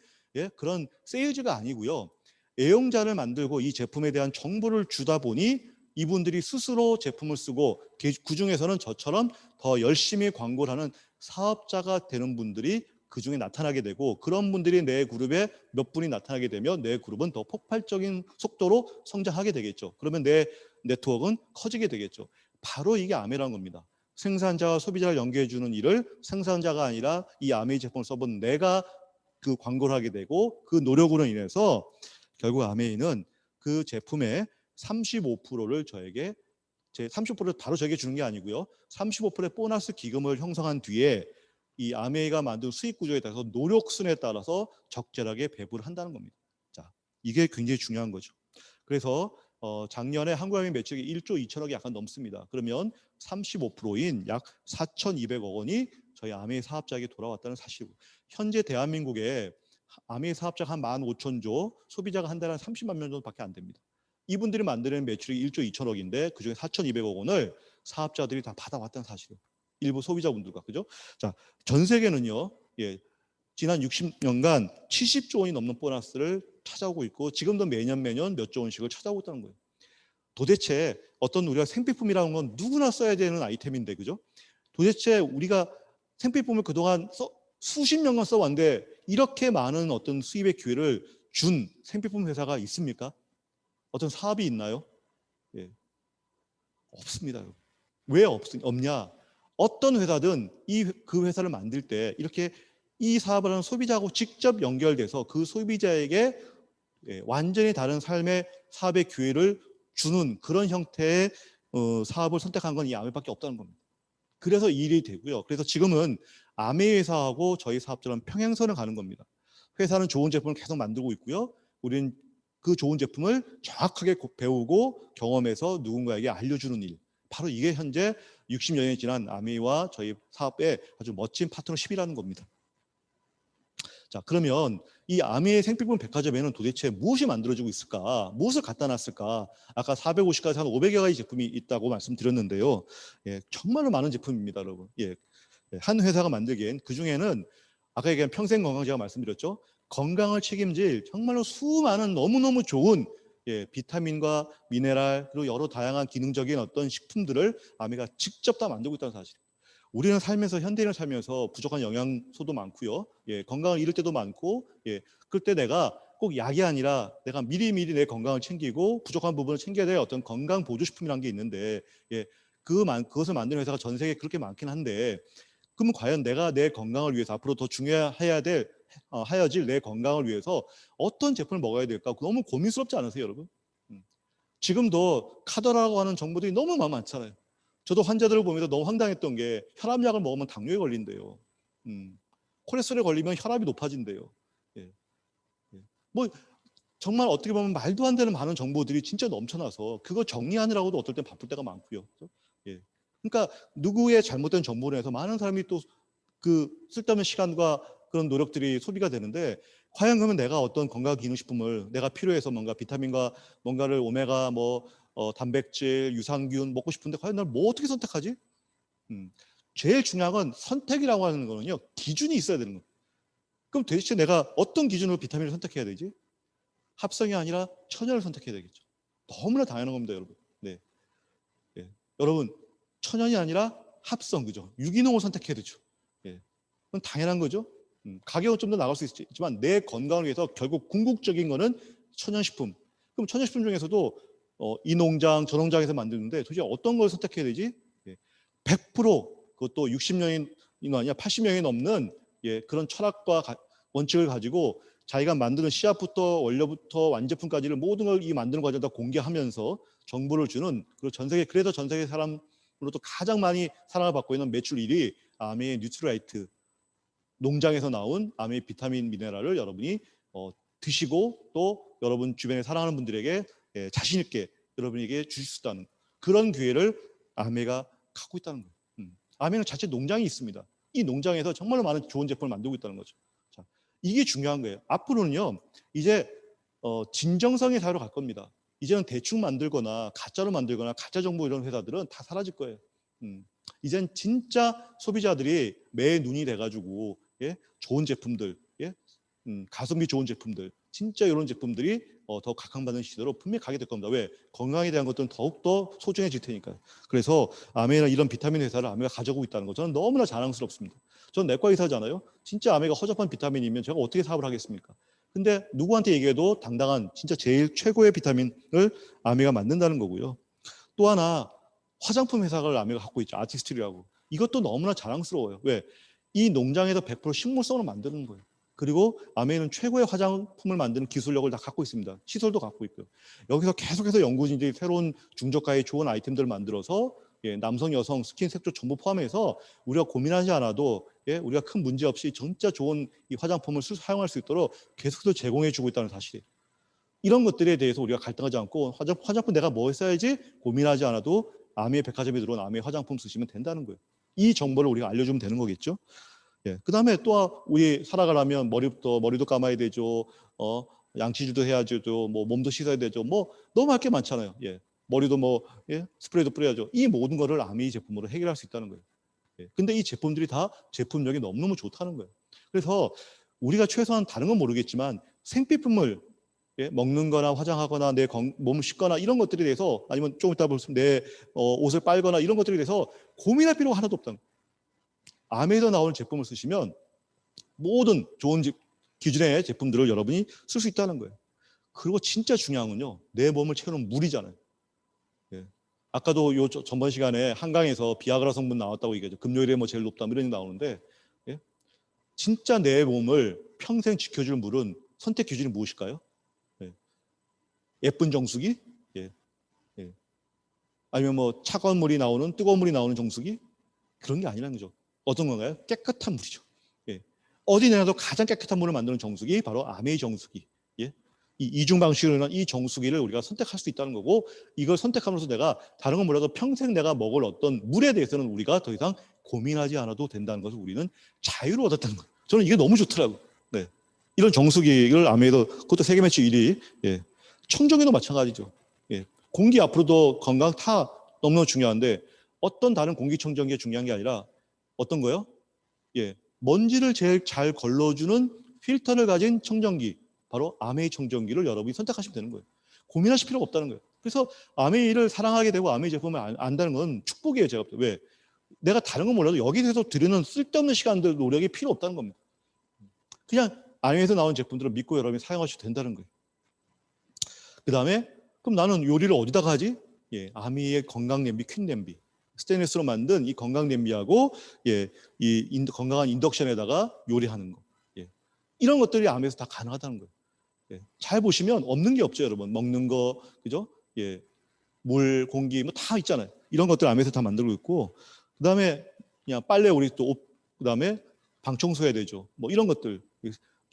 그런 세일즈가 아니고요. 애용자를 만들고 이 제품에 대한 정보를 주다 보니 이분들이 스스로 제품을 쓰고 그중에서는 저처럼 더 열심히 광고를 하는 사업자가 되는 분들이 그중에 나타나게 되고, 그런 분들이 내 그룹에 몇 분이 나타나게 되면 내 그룹은 더 폭발적인 속도로 성장하게 되겠죠. 그러면 내 네트워크는 커지게 되겠죠. 바로 이게 아메라는 겁니다. 생산자와 소비자를 연계해주는 일을 생산자가 아니라 이 아메이 제품을 써본 내가 그 광고를 하게 되고, 그 노력으로 인해서 결국 아메이는 그 제품의 35%를 저에게, 제 30%를 바로 저에게 주는 게 아니고요. 35%의 보너스 기금을 형성한 뒤에 이 아메이가 만든 수익 구조에 따라서 노력순에 따라서 적절하게 배분을 한다는 겁니다. 자, 이게 굉장히 중요한 거죠. 그래서 작년에 한국아메이 매출이 1조 2천억이 약간 넘습니다. 그러면 35%인 약 4,200억 원이 저희 아메이 사업자에게 돌아왔다는 사실이고, 현재 대한민국에 아메이 사업자가 한 15,000조, 소비자가 한 달에 한 30만 명 정도밖에 안 됩니다. 이분들이 만드는 매출이 1조 2천억인데 그중에 4,200억 원을 사업자들이 다 받아왔다는 사실이에요. 일부 소비자분들과. 그죠? 자, 전 세계는요. 지난 60년간 70조 원이 넘는 보너스를 찾아오고 있고, 지금도 매년 몇 조 원씩을 찾아오고 있다는 거예요. 도대체 어떤 우리가 생필품이라는 건 누구나 써야 되는 아이템인데, 그죠? 도대체 우리가 생필품을 그동안 수십 년간 써왔는데 이렇게 많은 어떤 수입의 기회를 준 생필품 회사가 있습니까? 어떤 사업이 있나요? 없습니다. 왜 없냐? 어떤 회사든 그 회사를 만들 때 이렇게 이 사업을 하는 소비자하고 직접 연결돼서 그 소비자에게 완전히 다른 삶의 사업의 기회를 주는 그런 형태의 사업을 선택한 건 이 아메이밖에 없다는 겁니다. 그래서 이 일이 되고요. 그래서 지금은 아메이 회사하고 저희 사업자는 평행선을 가는 겁니다. 회사는 좋은 제품을 계속 만들고 있고요. 우리는 그 좋은 제품을 정확하게 배우고 경험해서 누군가에게 알려주는 일. 바로 이게 현재 60여 년이 지난 아메이와 저희 사업의 아주 멋진 파트너십이라는 겁니다. 자, 그러면 이 아메이 생필품 백화점에는 도대체 무엇이 만들어지고 있을까? 무엇을 갖다 놨을까? 아까 450가지 한 500여 가지 제품이 있다고 말씀드렸는데요. 정말로 많은 제품입니다, 여러분. 한 회사가 만들기엔 그중에는 아까 얘기한 평생건강 제가 말씀드렸죠. 건강을 책임질 정말로 수많은 너무너무 좋은 비타민과 미네랄 그리고 여러 다양한 기능적인 어떤 식품들을 아메이가 직접 다 만들고 있다는 사실. 우리는 살면서 현대인을 살면서 부족한 영양소도 많고요. 건강을 잃을 때도 많고, 그럴 때 내가 꼭 약이 아니라 내가 미리미리 내 건강을 챙기고 부족한 부분을 챙겨야 될 어떤 건강 보조식품이라는 게 있는데, 그것을 만드는 회사가 전 세계에 그렇게 많긴 한데, 그러면 과연 내가 내 건강을 위해서 앞으로 더 중요해야 될 하여질 내 건강을 위해서 어떤 제품을 먹어야 될까 너무 고민스럽지 않으세요, 여러분? 지금도 카더라고 하는 정보들이 너무 많잖아요. 저도 환자들을 보면서 너무 황당했던 게 혈압약을 먹으면 당뇨에 걸린대요. 콜레스테롤에 걸리면 혈압이 높아진대요. 예. 뭐 정말 어떻게 보면 말도 안 되는 많은 정보들이 진짜 넘쳐나서 그거 정리하느라고도 어떨 땐 바쁠 때가 많고요. 그러니까 누구의 잘못된 정보로 해서 많은 사람이 또 그 쓸데없는 시간과 그런 노력들이 소비가 되는데, 과연 그러면 내가 어떤 건강기능식품을 내가 필요해서 뭔가 비타민과 뭔가를 오메가 단백질, 유산균 먹고 싶은데 과연 날 뭐 어떻게 선택하지? 제일 중요한 건 선택이라고 하는 거는요, 기준이 있어야 되는 거예요. 그럼 도대체 내가 어떤 기준으로 비타민을 선택해야 되지? 합성이 아니라 천연을 선택해야 되겠죠. 너무나 당연한 겁니다, 여러분. 네. 여러분 천연이 아니라 합성, 그죠? 유기농을 선택해야 되죠. 예. 그건 당연한 거죠. 가격은 좀 더 나갈 수 있지만 내 건강을 위해서 결국 궁극적인 거는 천연식품. 그럼 천연식품 중에서도 이 농장, 저 농장에서 만드는데 도대체 어떤 걸 선택해야 되지? 예. 100% 그것도 60년이 아니라 80년이 넘는 그런 철학과 원칙을 가지고 자기가 만드는 씨앗부터 원료부터 완제품까지를 모든 걸 이 만드는 과정을 다 공개하면서 정보를 주는, 그리고 그래서 전 세계 사람으로부터 가장 많이 사랑을 받고 있는 매출 1위 아메이 뉴트라이트, 농장에서 나온 아메이 비타민 미네랄을 여러분이 드시고 또 여러분 주변에 사랑하는 분들에게 자신 있게 여러분에게 주실 수 있다는 그런 기회를 아메가 갖고 있다는 거예요. 아메는 자체 농장이 있습니다. 이 농장에서 정말로 많은 좋은 제품을 만들고 있다는 거죠. 자, 이게 중요한 거예요. 앞으로는요, 이제 진정성의 사회로 갈 겁니다. 이제는 대충 만들거나 가짜로 만들거나 가짜 정보 이런 회사들은 다 사라질 거예요. 이젠 진짜 소비자들이 매 눈이 돼가지고 좋은 제품들, 가성비 좋은 제품들, 진짜 이런 제품들이 더 각광받는 시대로 분명히 가게 될 겁니다. 왜? 건강에 대한 것들은 더욱더 소중해질 테니까요. 그래서 아메나 이런 비타민 회사를 아메가 가져오고 있다는 거 저는 너무나 자랑스럽습니다. 저는 내과 의사잖아요. 진짜 아메가 허접한 비타민이면 제가 어떻게 사업을 하겠습니까? 근데 누구한테 얘기해도 당당한 진짜 제일 최고의 비타민을 아메가 만든다는 거고요. 또 하나 화장품 회사를 아메가 갖고 있죠. 아티스트리라고. 이것도 너무나 자랑스러워요. 왜? 이 농장에서 100% 식물성으로 만드는 거예요. 그리고 아메는 최고의 화장품을 만드는 기술력을 다 갖고 있습니다. 시설도 갖고 있고요. 여기서 계속해서 연구진들이 새로운 중저가의 좋은 아이템들을 만들어서 남성, 여성, 스킨, 색조 전부 포함해서 우리가 고민하지 않아도 우리가 큰 문제 없이 진짜 좋은 이 화장품을 사용할 수 있도록 계속해서 제공해주고 있다는 사실이에요. 이런 것들에 대해서 우리가 갈등하지 않고 화장품 내가 뭐 써야지 고민하지 않아도 아메 백화점에 들어온 아메 화장품 쓰시면 된다는 거예요. 이 정보를 우리가 알려주면 되는 거겠죠. 그 다음에 또 우리 살아가려면 머리도 감아야 되죠. 양치질도 해야죠. 뭐 몸도 씻어야 되죠. 뭐 너무 할 게 많잖아요. 머리도 스프레이도 뿌려야죠. 이 모든 거를 아메이 제품으로 해결할 수 있다는 거예요. 근데 이 제품들이 다 제품력이 너무너무 좋다는 거예요. 그래서 우리가 최소한 다른 건 모르겠지만 생필품을 먹는 거나 화장하거나 내 몸을 씻거나 이런 것들에 대해서 아니면 좀 이따 보시면 내 옷을 빨거나 이런 것들에 대해서 고민할 필요가 하나도 없다는 거예요. 아메에서 나오는 제품을 쓰시면 모든 좋은 기준의 제품들을 여러분이 쓸 수 있다는 거예요. 그리고 진짜 중요한 건요, 내 몸을 채우는 물이잖아요. 아까도 전번 시간에 한강에서 비아그라 성분 나왔다고 얘기하죠. 금요일에 뭐 제일 높다 이런 얘기 나오는데 진짜 내 몸을 평생 지켜줄 물은 선택 기준이 무엇일까요? 예쁜 정수기? 아니면 뭐 차가운 물이 나오는, 뜨거운 물이 나오는 정수기? 그런 게 아니라는 거죠. 어떤 건가요? 깨끗한 물이죠. 어디 내놔도 가장 깨끗한 물을 만드는 정수기, 바로 아메이 정수기. 이 이중 방식으로 는 이 정수기를 우리가 선택할 수 있다는 거고, 이걸 선택함으로써 내가 다른 건 몰라도 평생 내가 먹을 어떤 물에 대해서는 우리가 더 이상 고민하지 않아도 된다는 것을 우리는 자유를 얻었다는 거예요. 저는 이게 너무 좋더라고요. 이런 정수기를 아메이도, 그것도 세계 매출 1위. 청정기도 마찬가지죠. 공기 앞으로도 건강 다 너무너무 중요한데 어떤 다른 공기청정기가 중요한 게 아니라 어떤 거요? 먼지를 제일 잘 걸러주는 필터를 가진 청정기, 바로 아메이 청정기를 여러분이 선택하시면 되는 거예요. 고민하실 필요가 없다는 거예요. 그래서 아메이를 사랑하게 되고 아메이 제품을 안다는 건 축복이에요. 제가 볼 때. 왜? 내가 다른 건 몰라도 여기서 들이는 쓸데없는 시간들, 노력이 필요 없다는 겁니다. 그냥 아메이에서 나온 제품들을 믿고 여러분이 사용하셔도 된다는 거예요. 그 다음에 그럼 나는 요리를 어디다가 하지? 아메이의 건강 냄비, 퀸 냄비. 스테인리스로 만든 이 건강 냄비하고 건강한 인덕션에다가 요리하는 거. 이런 것들이 아메에서 다 가능하다는 거예요. 잘 보시면 없는 게 없죠, 여러분. 먹는 거, 그죠? 물, 공기, 뭐 다 있잖아요. 이런 것들 아메에서 다 만들고 있고, 그 다음에 그냥 빨래, 우리 또 옷, 그 다음에 방 청소해야 되죠. 뭐 이런 것들,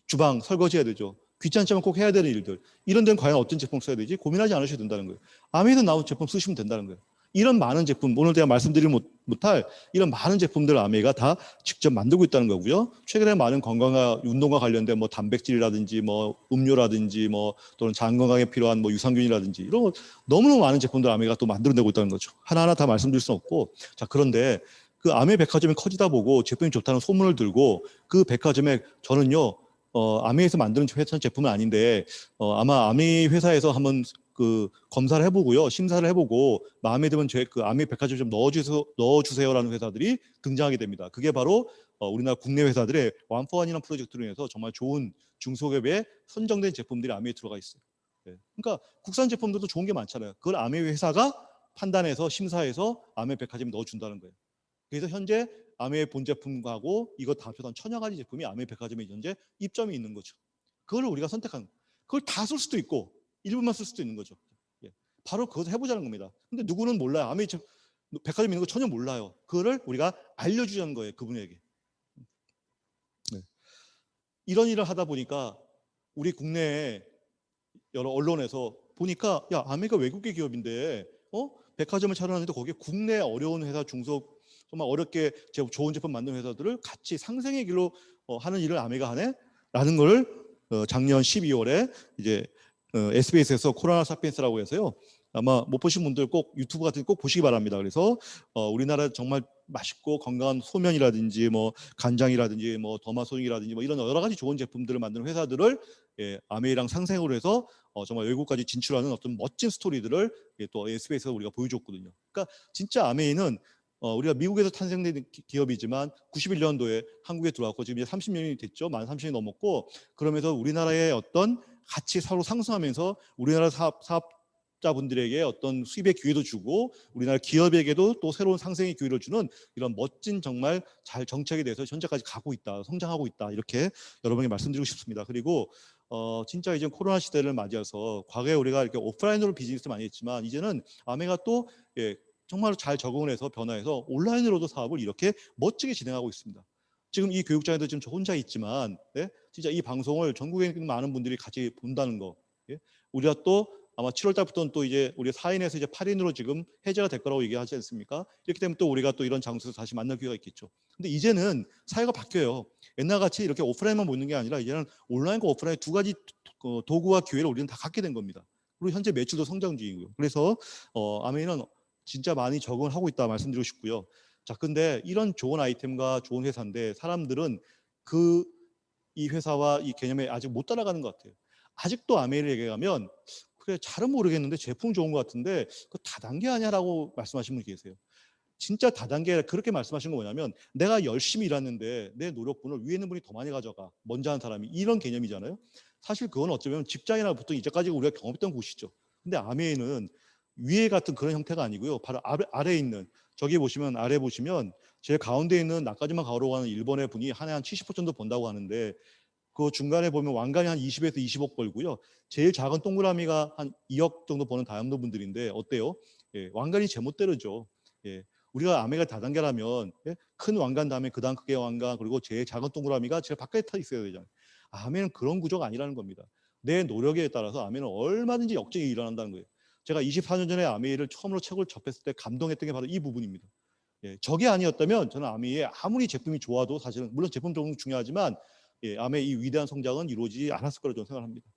주방 설거지 해야 되죠. 귀찮지만 꼭 해야 되는 일들. 이런 데는 과연 어떤 제품 써야 되지? 고민하지 않으셔도 된다는 거예요. 아메에서 나온 제품 쓰시면 된다는 거예요. 이런 많은 제품, 오늘 제가 말씀드리지 못할 이런 많은 제품들을 아메이가 다 직접 만들고 있다는 거고요. 최근에 많은 건강과 운동과 관련된 뭐 단백질이라든지 뭐 음료라든지 뭐 또는 장 건강에 필요한 뭐 유산균이라든지 이런 거 너무너무 많은 제품들 아메이가 또 만들어내고 있다는 거죠. 하나하나 다 말씀드릴 수는 없고, 자, 그런데 그 아메이 백화점이 커지다 보고 제품이 좋다는 소문을 들고 그 백화점에 저는요, 아메이에서 만드는 회사 제품은 아닌데 아마 아메이 회사에서 한번 그 검사를 해보고요, 심사를 해보고 마음에 들면 그 아메이 백화점 좀 넣어주세요라는 회사들이 등장하게 됩니다. 그게 바로 우리나라 국내 회사들의 원포원이라는 프로젝트로 인해서 정말 좋은 중소기업에 선정된 제품들이 아메이에 들어가 있어요. 네. 그러니까 국산 제품들도 좋은 게 많잖아요. 그걸 아메이 회사가 판단해서 심사해서 아메이 백화점에 넣어준다는 거예요. 그래서 현재 아메이 본 제품하고 이거 다 합쳐서 1000여 가지 제품이 아메이 백화점에 현재 입점이 있는 거죠. 그걸 우리가 선택하는 거예요. 그걸 다 쓸 수도 있고 일부만 쓸 수도 있는 거죠. 예. 바로 그것을 해보자는 겁니다. 근데 누구는 몰라요. 아메이 백화점 있는 거 전혀 몰라요. 그거를 우리가 알려주자는 거예요. 그분에게. 네. 이런 일을 하다 보니까 우리 국내에 여러 언론에서 보니까 야, 아메이가 외국계 기업인데 백화점을 차려놨는데 거기에 국내 어려운 회사 중소 정말 어렵게 좋은 제품 만드는 회사들을 같이 상생의 길로 하는 일을 아메이가 하네? 라는 걸 작년 12월에 이제 SBS에서 코로나 사피엔스라고 해서요. 아마 못 보신 분들 꼭 유튜브 같은 거 꼭 보시기 바랍니다. 그래서 우리나라 정말 맛있고 건강한 소면이라든지 뭐 간장이라든지 뭐 더마소닉이라든지 뭐 이런 여러 가지 좋은 제품들을 만드는 회사들을 아메이랑 상생으로 해서 정말 외국까지 진출하는 어떤 멋진 스토리들을 또 SBS에서 우리가 보여줬거든요. 그러니까 진짜 아메이는 우리가 미국에서 탄생된 기업이지만 91년도에 한국에 들어왔고 지금 이제 30년이 됐죠. 만 30년이 넘었고 그러면서 우리나라의 어떤 같이 서로 상승하면서 우리나라 사업자분들에게 어떤 수입의 기회도 주고 우리나라 기업에게도 또 새로운 상생의 기회를 주는 이런 멋진 정말 잘 정책에 대해서 현재까지 가고 있다, 성장하고 있다 이렇게 여러분에게 말씀드리고 싶습니다. 그리고 진짜 이제 코로나 시대를 맞이해서 과거에 우리가 이렇게 오프라인으로 비즈니스 많이 했지만 이제는 아메가 또 정말 잘 적응을 해서 변화해서 온라인으로도 사업을 이렇게 멋지게 진행하고 있습니다. 지금 이 교육장에도 지금 저 혼자 있지만 진짜 이 방송을 전국에 있는 많은 분들이 같이 본다는 거. 우리가 또 아마 7월 달부터는 또 이제 우리 4인에서 이제 8인으로 지금 해제가 될 거라고 얘기하지 않습니까? 이렇게 되면 또 우리가 또 이런 장소에서 다시 만날 기회가 있겠죠. 근데 이제는 사회가 바뀌어요. 옛날 같이 이렇게 오프라인만 모이는 게 아니라 이제는 온라인과 오프라인 두 가지 도구와 기회를 우리는 다 갖게 된 겁니다. 그리고 현재 매출도 성장 중이고요. 그래서 아메이는 진짜 많이 적응을 하고 있다 말씀드리고 싶고요. 자, 근데 이런 좋은 아이템과 좋은 회사인데 사람들은 이 회사와 이 개념에 아직 못 따라가는 것 같아요. 아직도 아메이를 얘기하면 그래 잘은 모르겠는데 제품 좋은 것 같은데 그 다단계 아니야라고 말씀하시는 분이 계세요. 진짜 다단계 그렇게 말씀하신 건 뭐냐면 내가 열심히 일하는데 내 노력분을 위에 있는 분이 더 많이 가져가 먼저 하는 사람이 이런 개념이잖아요. 사실 그건 어쩌면 직장이나 보통 이제까지 우리가 경험했던 곳이죠. 근데 아메이는 위에 같은 그런 형태가 아니고요. 바로 아래에 있는 저기 보시면 아래 보시면 제일 가운데 있는 나까지만 가오로 가는 일본의 분이 한 해 한 70억 정도 번다고 하는데 그 중간에 보면 왕관이 한 20에서 20억 벌고요. 제일 작은 동그라미가 한 2억 정도 버는 다이아몬드 분들인데 어때요? 왕관이 제멋대로죠. 우리가 아메가 다단계라면 큰 왕관 다음에 그 다음 크기의 왕관 그리고 제일 작은 동그라미가 제일 바깥에 타 있어야 되잖아요. 아메는 그런 구조가 아니라는 겁니다. 내 노력에 따라서 아메는 얼마든지 역적이 일어난다는 거예요. 제가 24년 전에 아메이를 처음으로 책을 접했을 때 감동했던 게 바로 이 부분입니다. 저게 아니었다면 저는 아메이의 아무리 제품이 좋아도 사실은 물론 제품 정도 중요하지만 아메이 이 위대한 성장은 이루어지지 않았을 거라고 저는 생각합니다.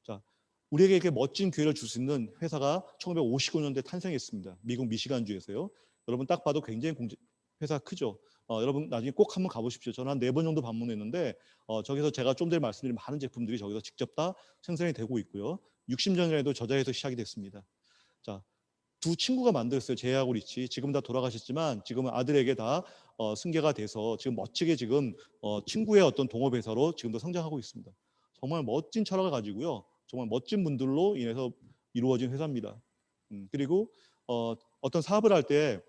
자, 우리에게 이렇게 멋진 기회를 줄 수 있는 회사가 1959년도에 탄생했습니다. 미국 미시간주에서요. 여러분 딱 봐도 굉장히 회사 크죠. 여러분 나중에 꼭 한번 가보십시오. 저는 한 4번 정도 방문했는데 저기서 제가 좀 전에 말씀드린 많은 제품들이 저기서 직접 다 생산이 되고 있고요. 60년에도 저자에서 시작이 됐습니다. 자, 두 친구가 만들었어요. 제이하고 리치. 지금 다 돌아가셨지만 지금은 아들에게 다 승계가 돼서 지금 멋지게 지금 친구의 어떤 동업회사로 지금도 성장하고 있습니다. 정말 멋진 철학을 가지고요. 정말 멋진 분들로 인해서 이루어진 회사입니다. 그리고 어떤 사업을 할 때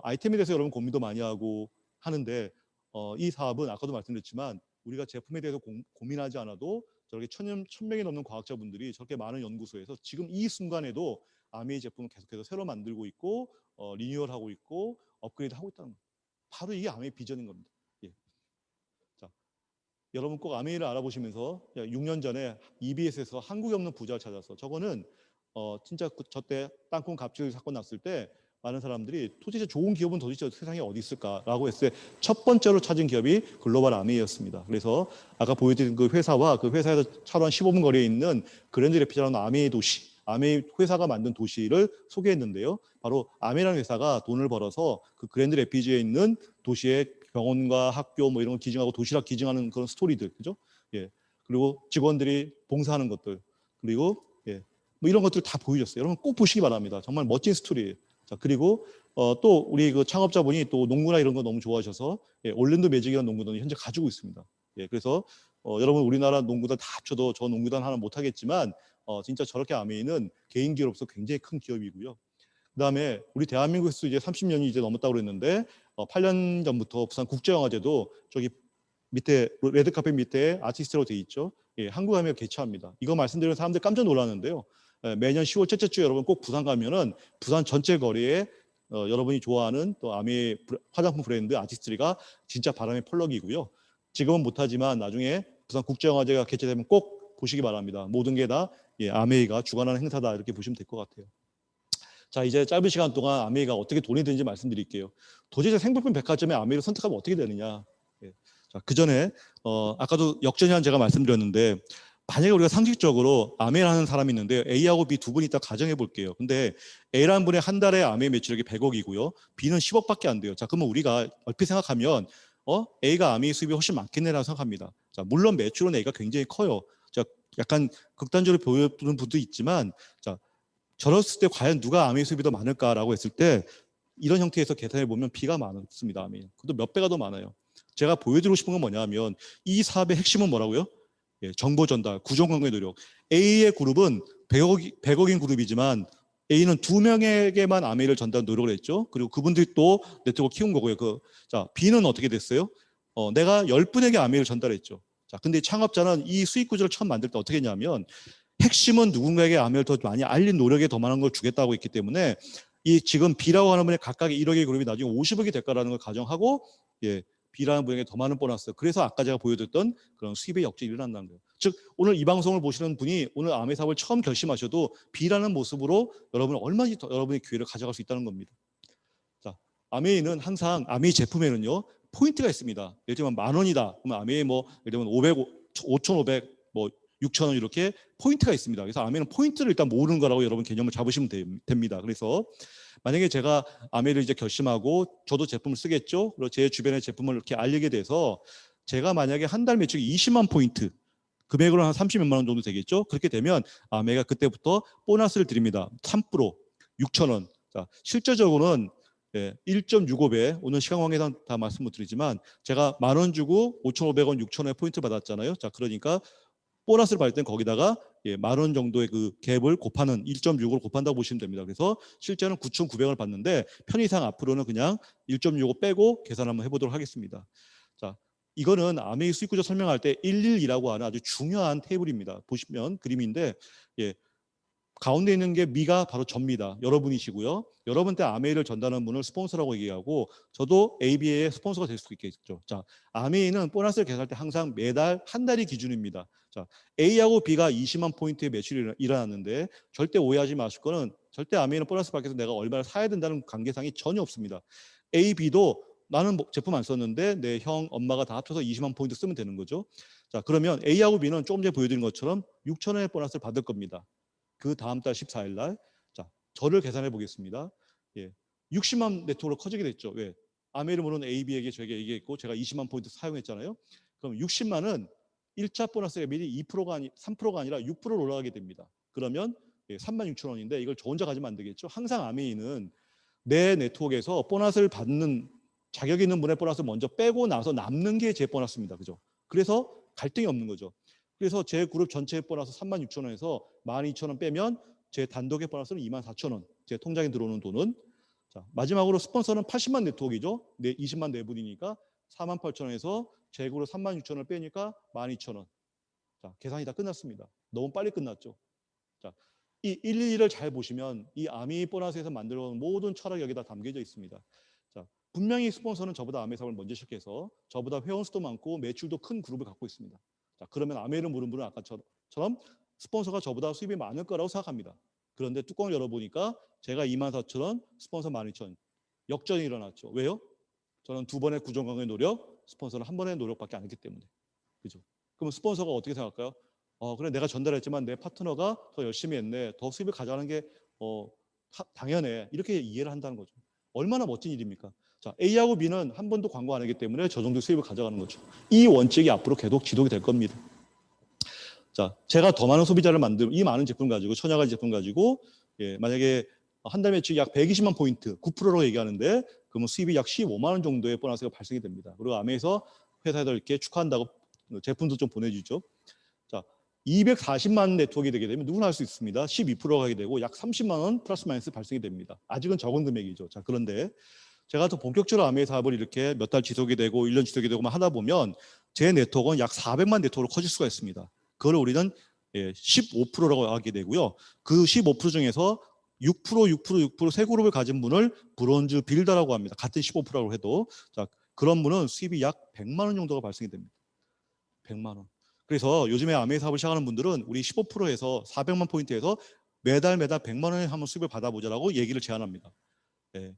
아이템에 대해서 여러분 고민도 많이 하고 하는데 이 사업은 아까도 말씀드렸지만 우리가 제품에 대해서 고민하지 않아도 저렇게 1000명이 넘는 과학자분들이 저렇게 많은 연구소에서 지금 이 순간에도 아메이 제품을 계속해서 새로 만들고 있고 리뉴얼하고 있고 업그레이드하고 있다는 거예요. 바로 이게 아메이 비전인 겁니다. 자, 여러분 꼭 아메이를 알아보시면서 6년 전에 EBS에서 한국에 없는 부자를 찾아서 저거는 진짜 저때 땅콩 갑질 사건 났을 때 많은 사람들이 도대체 좋은 기업은 도대체 세상에 어디 있을까라고 했을 때 첫 번째로 찾은 기업이 글로벌 아메이였습니다. 그래서 아까 보여드린 그 회사와 그 회사에서 차로 한 15분 거리에 있는 그랜드 레피드라는 아메이 도시, 아메이 회사가 만든 도시를 소개했는데요. 바로 아메이라는 회사가 돈을 벌어서 그 그랜드 레피드에 있는 도시의 병원과 학교 뭐 이런 거 기증하고 도시락 기증하는 그런 스토리들, 그죠? 그리고 직원들이 봉사하는 것들, 그리고 뭐 이런 것들 다 보여줬어요. 여러분 꼭 보시기 바랍니다. 정말 멋진 스토리예요. 자, 그리고 또 우리 그 창업자분이 또 농구나 이런 거 너무 좋아하셔서 올랜도 매직이라는 농구단을 현재 가지고 있습니다. 그래서 여러분 우리나라 농구단 다 합쳐도 저 농구단 하나 못 하겠지만 진짜 저렇게 아메이는 개인 기업으로서 굉장히 큰 기업이고요. 그다음에 우리 대한민국에서 이제 30년이 이제 넘었다고 그랬는데 8년 전부터 부산 국제영화제도 저기 밑에 레드카펫 밑에 아티스트로 돼 있죠. 한국 아메이가 개최합니다. 이거 말씀드리면 사람들 깜짝 놀랐는데요. 매년 10월 첫째 주 여러분 꼭 부산 가면은 부산 전체 거리에 여러분이 좋아하는 또 아메이 화장품 브랜드 아티스트리가 진짜 바람의 펄럭이고요. 지금은 못하지만 나중에 부산 국제영화제가 개최되면 꼭 보시기 바랍니다. 모든 게 다 아메이가 주관하는 행사다 이렇게 보시면 될 것 같아요. 자, 이제 짧은 시간 동안 아메이가 어떻게 돈이 되는지 말씀드릴게요. 도대체 생필품 백화점에 아메이를 선택하면 어떻게 되느냐. 자, 그 전에 아까도 역전이한 제가 말씀드렸는데 만약에 우리가 상식적으로 아메이라는 사람이 있는데 A하고 B 두 분이 있다 가정해 볼게요. 근데 A라는 분의 한 달에 아메이 매출액이 100억이고요. B는 10억밖에 안 돼요. 자, 그러면 우리가 얼핏 생각하면 A가 아메이 수입이 훨씬 많겠네라고 생각합니다. 자, 물론 매출은 A가 굉장히 커요. 자, 약간 극단적으로 보여주는 분도 있지만 자, 저랬을 때 과연 누가 아메이 수입이 더 많을까라고 했을 때 이런 형태에서 계산해 보면 B가 많습니다. 아메이. 그것도 몇 배가 더 많아요. 제가 보여드리고 싶은 건 뭐냐면 이 사업의 핵심은 뭐라고요? 정보 전달, 구조관계 노력. A의 그룹은 100억인 그룹이지만 A는 2명에게만 아메이를 전달 노력을 했죠. 그리고 그분들이 또 네트워크 키운 거고요. 자, B는 어떻게 됐어요? 내가 10분에게 아메이를 전달했죠. 자, 근데 창업자는 이 수익 구조를 처음 만들 때 어떻게 했냐면 핵심은 누군가에게 아메이를 더 많이 알린 노력에 더 많은 걸 주겠다고 했기 때문에 이 지금 B라고 하는 분의 각각의 1억의 그룹이 나중에 50억이 될 거라는 걸 가정하고 B라는 분에게 더 많은 보너스. 그래서 아까 제가 보여드렸던 그런 수입의 역전이 일어난다는 거예요. 즉 오늘 이 방송을 보시는 분이 오늘 아메이 사업을 처음 결심하셔도 B라는 모습으로 여러분은 얼마든지 더 여러분의 기회를 가져갈 수 있다는 겁니다. 자, 아메이는 항상 아메이 제품에는요 포인트가 있습니다. 예를 들면 10,000원이다. 그러면 아메이 뭐 예를 들면 500, 5,500, 뭐 6,000원 이렇게 포인트가 있습니다. 그래서 아메이는 포인트를 일단 모으는 거라고 여러분 개념을 잡으시면 됩니다. 그래서 만약에 제가 아메이를 이제 결심하고 저도 제품을 쓰겠죠. 그리고 제 주변의 제품을 이렇게 알리게 돼서 제가 만약에 한 달 매출이 20만 포인트 금액으로 한 30몇만 원 정도 되겠죠. 그렇게 되면 아메이가 그때부터 보너스를 드립니다. 3%, 6,000원. 자, 실제적으로는 1.65배 오늘 시간 관계상 다 말씀 못 드리지만 제가 10,000원 주고 5,500원, 6,000원의 포인트 받았잖아요. 자, 그러니까 보너스를 받을 땐 거기다가 10,000원 정도의 그 갭을 곱하는 1.65를 곱한다고 보시면 됩니다. 그래서 실제는 9,900원을 받는데 편의상 앞으로는 그냥 1.65 빼고 계산 한번 해보도록 하겠습니다. 자, 이거는 아메이 수익 구조 설명할 때 112라고 하는 아주 중요한 테이블입니다. 보시면 그림인데 가운데 있는 게 미가 바로 접니다. 여러분이시고요. 여러분한테 아메이를 전달하는 분을 스폰서라고 얘기하고 저도 ABA의 스폰서가 될 수 있겠죠. 자, 아메이는 보너스를 계산할 때 항상 매달 한 달이 기준입니다. 자, A하고 B가 20만 포인트의 매출이 일어났는데 절대 오해하지 마실 거는 절대 아메이는 보너스 받기 위해서 내가 얼마를 사야 된다는 관계상이 전혀 없습니다. A, B도 나는 제품 안 썼는데 내 형, 엄마가 다 합쳐서 20만 포인트 쓰면 되는 거죠. 자, 그러면 A하고 B는 조금 전에 보여드린 것처럼 6,000원의 보너스를 받을 겁니다. 그 다음 달 14일 날, 자, 저를 계산해 보겠습니다. 60만 네트워크로 커지게 됐죠. 왜? 아메이를 모르는 AB에게 저에게 얘기했고 제가 20만 포인트 사용했잖아요. 그럼 60만은 1차 보너스가 미리 2%가 3%가 아니라 6%로 올라가게 됩니다. 그러면 36,000원인데 이걸 저 혼자 가지면 안 되겠죠. 항상 아메이는 내 네트워크에서 보너스를 받는 자격 있는 분의 보너스를 먼저 빼고 나서 남는 게 제 보너스입니다. 그죠? 그래서 갈등이 없는 거죠. 그래서 제 그룹 전체의 보너스 36,000원에서 12,000원 빼면 제 단독의 보너스는 24,000원. 제 통장에 들어오는 돈은. 자, 마지막으로 스폰서는 80만 네트워크이죠. 20만 내분이니까 48,000원에서 제 그룹 36,000원을 빼니까 12,000원. 자, 계산이 다 끝났습니다. 너무 빨리 끝났죠. 자, 이 111을 잘 보시면 이 아미 보너스에서 만들어 온 모든 철학이 여기다 담겨져 있습니다. 자, 분명히 스폰서는 저보다 아메이 사업을 먼저 시작해서 저보다 회원 수도 많고 매출도 큰 그룹을 갖고 있습니다. 자, 그러면 아메이를 모르는 분은 아까처럼 스폰서가 저보다 수입이 많을 거라고 생각합니다. 그런데 뚜껑을 열어보니까 제가 24,000원, 스폰서 12,000원. 역전이 일어났죠. 왜요? 저는 두 번의 구조관계 노력, 스폰서는 한 번의 노력밖에 안 했기 때문에. 그죠? 그럼 스폰서가 어떻게 생각할까요? 그래 내가 전달했지만 내 파트너가 더 열심히 했네. 더 수입을 가져가는 게 당연해. 이렇게 이해를 한다는 거죠. 얼마나 멋진 일입니까? 자, A하고 B는 한 번도 광고 안 하기 때문에 저 정도 수입을 가져가는 거죠. 이 원칙이 앞으로 계속 지속이 될 겁니다. 자, 제가 더 많은 소비자를 만들고 이 많은 제품 가지고 천여 가지 제품 가지고 만약에 한 달 매출 약 120만 포인트, 9%라고 얘기하는데 그러면 수입이 약 15만 원 정도의 보너스가 발생이 됩니다. 그리고 아메에서 회사에서 이렇게 축하한다고 제품도 좀 보내주죠. 자, 240만 네트워크가 되게 되면 누구나 할 수 있습니다. 12%가 하게 되고 약 30만 원 플러스 마이너스 발생이 됩니다. 아직은 적은 금액이죠. 자, 그런데 제가 더 본격적으로 아메 사업을 이렇게 몇 달 지속이 되고 1년 지속이 되고만 하다 보면 제 네트워크는 약 400만 네트워크로 커질 수가 있습니다. 그걸 우리는 15%라고 하게 되고요. 그 15% 중에서 6% 세 그룹을 가진 분을 브론즈 빌더라고 합니다. 같은 15%라고 해도. 자, 그런 분은 수입이 약 100만 원 정도가 발생이 됩니다. 100만 원. 그래서 요즘에 아메 사업을 시작하는 분들은 우리 15%에서 400만 포인트에서 매달 100만 원에 한번 수입을 받아보자라고 얘기를 제안합니다. 예,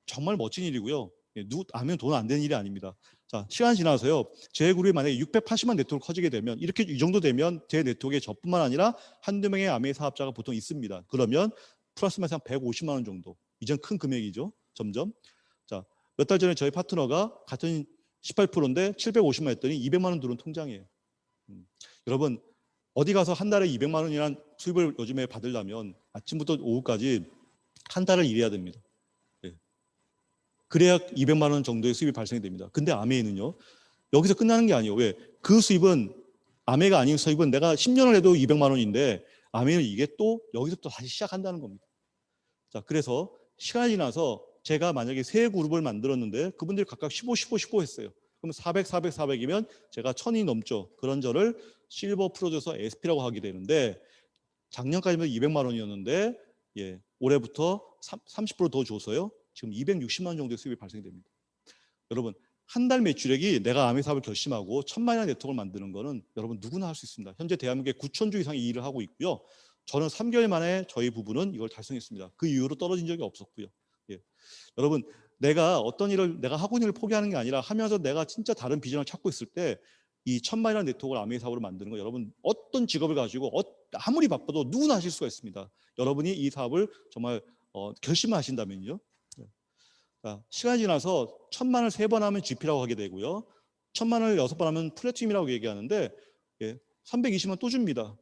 정말 멋진 일이고요. 아메는 돈 안 되는 일이 아닙니다. 자, 시간 지나서요. 제 그룹이 만약에 680만 네트워크 커지게 되면 이렇게 이 정도 되면 제 네트워크에 저뿐만 아니라 한두 명의 아메 사업자가 보통 있습니다. 그러면 플러스 마이너스 한 150만 원 정도. 이전 큰 금액이죠. 점점. 자, 몇 달 전에 저희 파트너가 같은 18%인데 750만 했더니 200만 원 들어온 통장이에요. 여러분 어디 가서 한 달에 200만 원이라는 수입을 요즘에 받으려면 아침부터 오후까지 한 달을 일해야 됩니다. 그래야 200만 원 정도의 수입이 발생이 됩니다. 근데 아메이는요. 여기서 끝나는 게 아니에요. 왜? 그 수입은 아메가 아닌 수입은 내가 10년을 해도 200만 원인데 아메이는 이게 또 여기서 또 다시 시작한다는 겁니다. 자, 그래서 시간이 지나서 제가 만약에 세 그룹을 만들었는데 그분들이 각각 15 했어요. 그럼 400, 400이면 제가 1000이 넘죠. 그런 저를 실버 프로듀서 SP라고 하게 되는데 작년까지만 200만 원이었는데 올해부터 30%더 줬어요. 지금 260만 원 정도의 수입이 발생됩니다. 여러분 한 달 매출액이 내가 아메 사업을 결심하고 1000만이라는 네트워크를 만드는 거는 여러분 누구나 할 수 있습니다. 현재 대한민국에 9,000주 이상의 일을 하고 있고요. 저는 3개월 만에 저희 부부는 이걸 달성했습니다. 그 이후로 떨어진 적이 없었고요. 여러분 내가 어떤 일을 내가 하고 있는 일을 포기하는 게 아니라 하면서 내가 진짜 다른 비전을 찾고 있을 때 이 1000만이라는 네트워크를 아메 사업으로 만드는 거 여러분 어떤 직업을 가지고 아무리 바빠도 누구나 하실 수가 있습니다. 여러분이 이 사업을 정말 결심하신다면요. 자, 시간이 지나서 1000만을 3번 하면 GP라고 하게 되고요. 1000만을 6번 하면 플래티넘이라고 얘기하는데 320만 또 줍니다.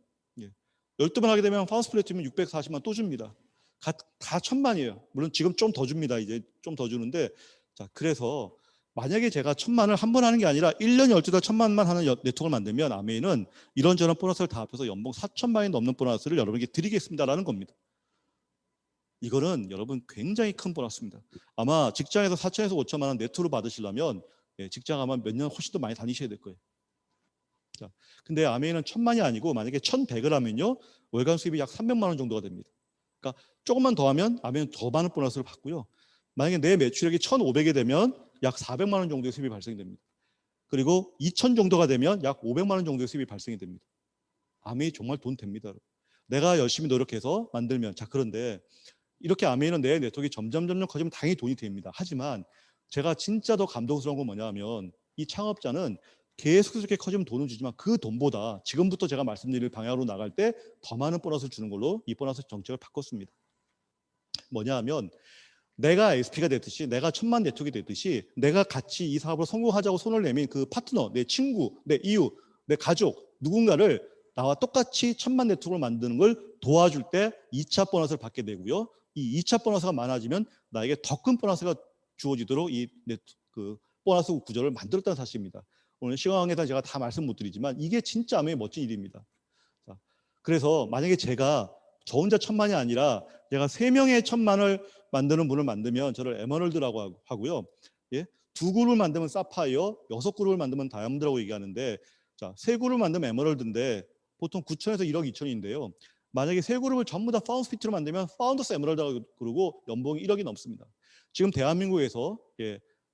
12번 하게 되면 파우스 플래티넘 640만 또 줍니다. 다 1000만이에요. 물론 지금 좀 더 줍니다. 이제 좀 더 주는데 자, 그래서 만약에 제가 1000만을 한 번 하는 게 아니라 1년 12달 1000만만 하는 네트워크를 만들면 아메이는 이런저런 보너스를 다 합해서 연봉 4000만이 넘는 보너스를 여러분에게 드리겠습니다라는 겁니다. 이거는 여러분 굉장히 큰 보너스입니다. 아마 직장에서 4천에서 5천만 원 네트로 받으시려면 직장 아마 몇 년 훨씬 더 많이 다니셔야 될 거예요. 자, 근데 아메이는 1000만이 아니고 만약에 1100을 하면요 월간 수입이 약 300만 원 정도가 됩니다. 그러니까 조금만 더 하면 아메이는 더 많은 보너스를 받고요. 만약에 내 매출액이 1500이 되면 약 400만 원 정도의 수입이 발생됩니다. 그리고 2000 정도가 되면 약 500만 원 정도의 수입이 발생이 됩니다. 아메이 정말 돈 됩니다. 내가 열심히 노력해서 만들면 자 그런데 이렇게 아메이는 내 네트워크가 점점 커지면 당연히 돈이 됩니다. 하지만 제가 진짜 더 감동스러운 건 뭐냐면 이 창업자는 계속 이렇게 커지면 돈을 주지만 그 돈보다 지금부터 제가 말씀드릴 방향으로 나갈 때 더 많은 보너스를 주는 걸로 이 보너스 정책을 바꿨습니다. 뭐냐 하면 내가 SP가 됐듯이 내가 1000만 네트워크가 됐듯이 내가 같이 이 사업을 성공하자고 손을 내민 그 파트너, 내 친구, 내 이웃, 내 가족 누군가를 나와 똑같이 1000만 네트워크를 만드는 걸 도와줄 때 2차 보너스를 받게 되고요. 이 2차 보너스가 많아지면 나에게 더 큰 보너스가 주어지도록 그 보너스 구조를 만들었다는 사실입니다. 오늘 시간에서 제가 다 말씀 못 드리지만 이게 진짜 아메의 멋진 일입니다. 자, 그래서 만약에 제가 저 혼자 1000만이 아니라 제가 3명의 1000만을 만드는 분을 만들면 저를 에머럴드라고 하고요. 2그룹을 만들면 사파이어, 6그룹을 만들면 다이아몬드라고 얘기하는데 자, 3그룹을 만들면 에머럴드인데 보통 9천에서 1억 2천인데요. 만약에 3그룹을 전부 다 파운드 스피트로 만들면 파운더스 에메랄드라고 그러고 연봉이 1억이 넘습니다. 지금 대한민국에서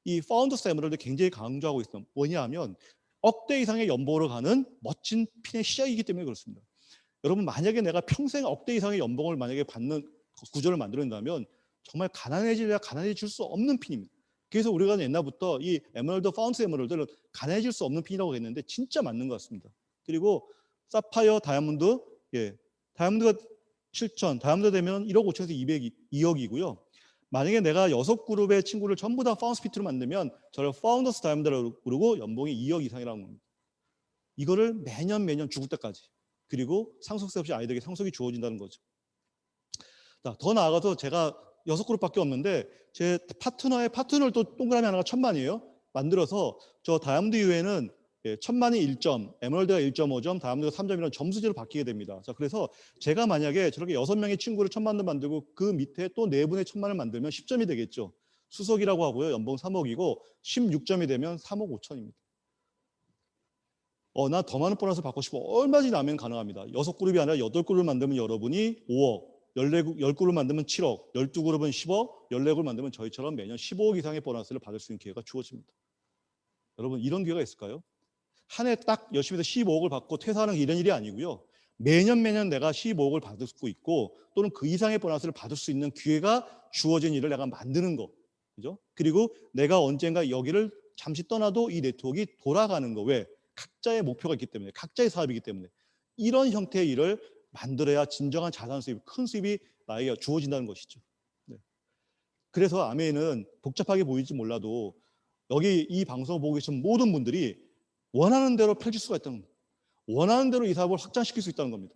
이 파운더스 에메랄드 굉장히 강조하고 있어요. 뭐냐하면 억대 이상의 연봉으로 가는 멋진 핀의 시작이기 때문에 그렇습니다. 여러분 만약에 내가 평생 억대 이상의 연봉을 만약에 받는 구조를 만들어낸다면 정말 가난해질 수 없는 핀입니다. 그래서 우리가 옛날부터 이 에메랄드, 파운더스 에메랄드를 가난해질 수 없는 핀이라고 했는데 진짜 맞는 것 같습니다. 그리고 사파이어, 다이아몬드, 다이아몬드가 7천, 다이아몬드 되면 1억 5천에서 2억이고요. 만약에 내가 6그룹의 친구를 전부 다 파운드 스피트로 만들면 저를 파운더스 다이아몬드라고 그러고 연봉이 2억 이상이라는 겁니다. 이거를 매년 죽을 때까지 그리고 상속세 없이 아이들에게 상속이 주어진다는 거죠. 자, 더 나아가서 제가 6그룹밖에 없는데 제 파트너의 파트너를 또 동그라미 하나가 1000만이에요. 만들어서 저 다이아몬드 이후에는 1000만이 1점, 에메랄드가 1.5점, 다이아몬드가 3점 이런 점수제로 바뀌게 됩니다. 자, 그래서 제가 만약에 저렇게 6명의 친구를 1000만도 만들고 그 밑에 또 4분의 1000만을 만들면 10점이 되겠죠. 수석이라고 하고요. 연봉 3억이고 16점이 되면 3억 5천입니다. 나 더 많은 보너스 받고 싶어. 얼마든지 나면 가능합니다. 6그룹이 아니라 8그룹을 만들면 여러분이 5억, 10그룹 만들면 7억, 12그룹은 10억, 14그룹 만들면 저희처럼 매년 15억 이상의 보너스를 받을 수 있는 기회가 주어집니다. 여러분, 이런 기회가 있을까요? 한 해 딱 열심히 해서 15억을 받고 퇴사하는 이런 일이 아니고요. 매년 내가 15억을 받을 수 있고 또는 그 이상의 보너스를 받을 수 있는 기회가 주어진 일을 내가 만드는 거. 그죠? 그리고 내가 언젠가 여기를 잠시 떠나도 이 네트워크가 돌아가는 거. 왜? 각자의 목표가 있기 때문에, 각자의 사업이기 때문에 이런 형태의 일을 만들어야 진정한 자산 수입, 큰 수입이 나에게 주어진다는 것이죠. 네. 그래서 아메이는 복잡하게 보일지 몰라도 여기 이 방송을 보고 계신 모든 분들이 원하는 대로 펼칠 수가 있다는 겁니다. 원하는 대로 이 사업을 확장시킬 수 있다는 겁니다.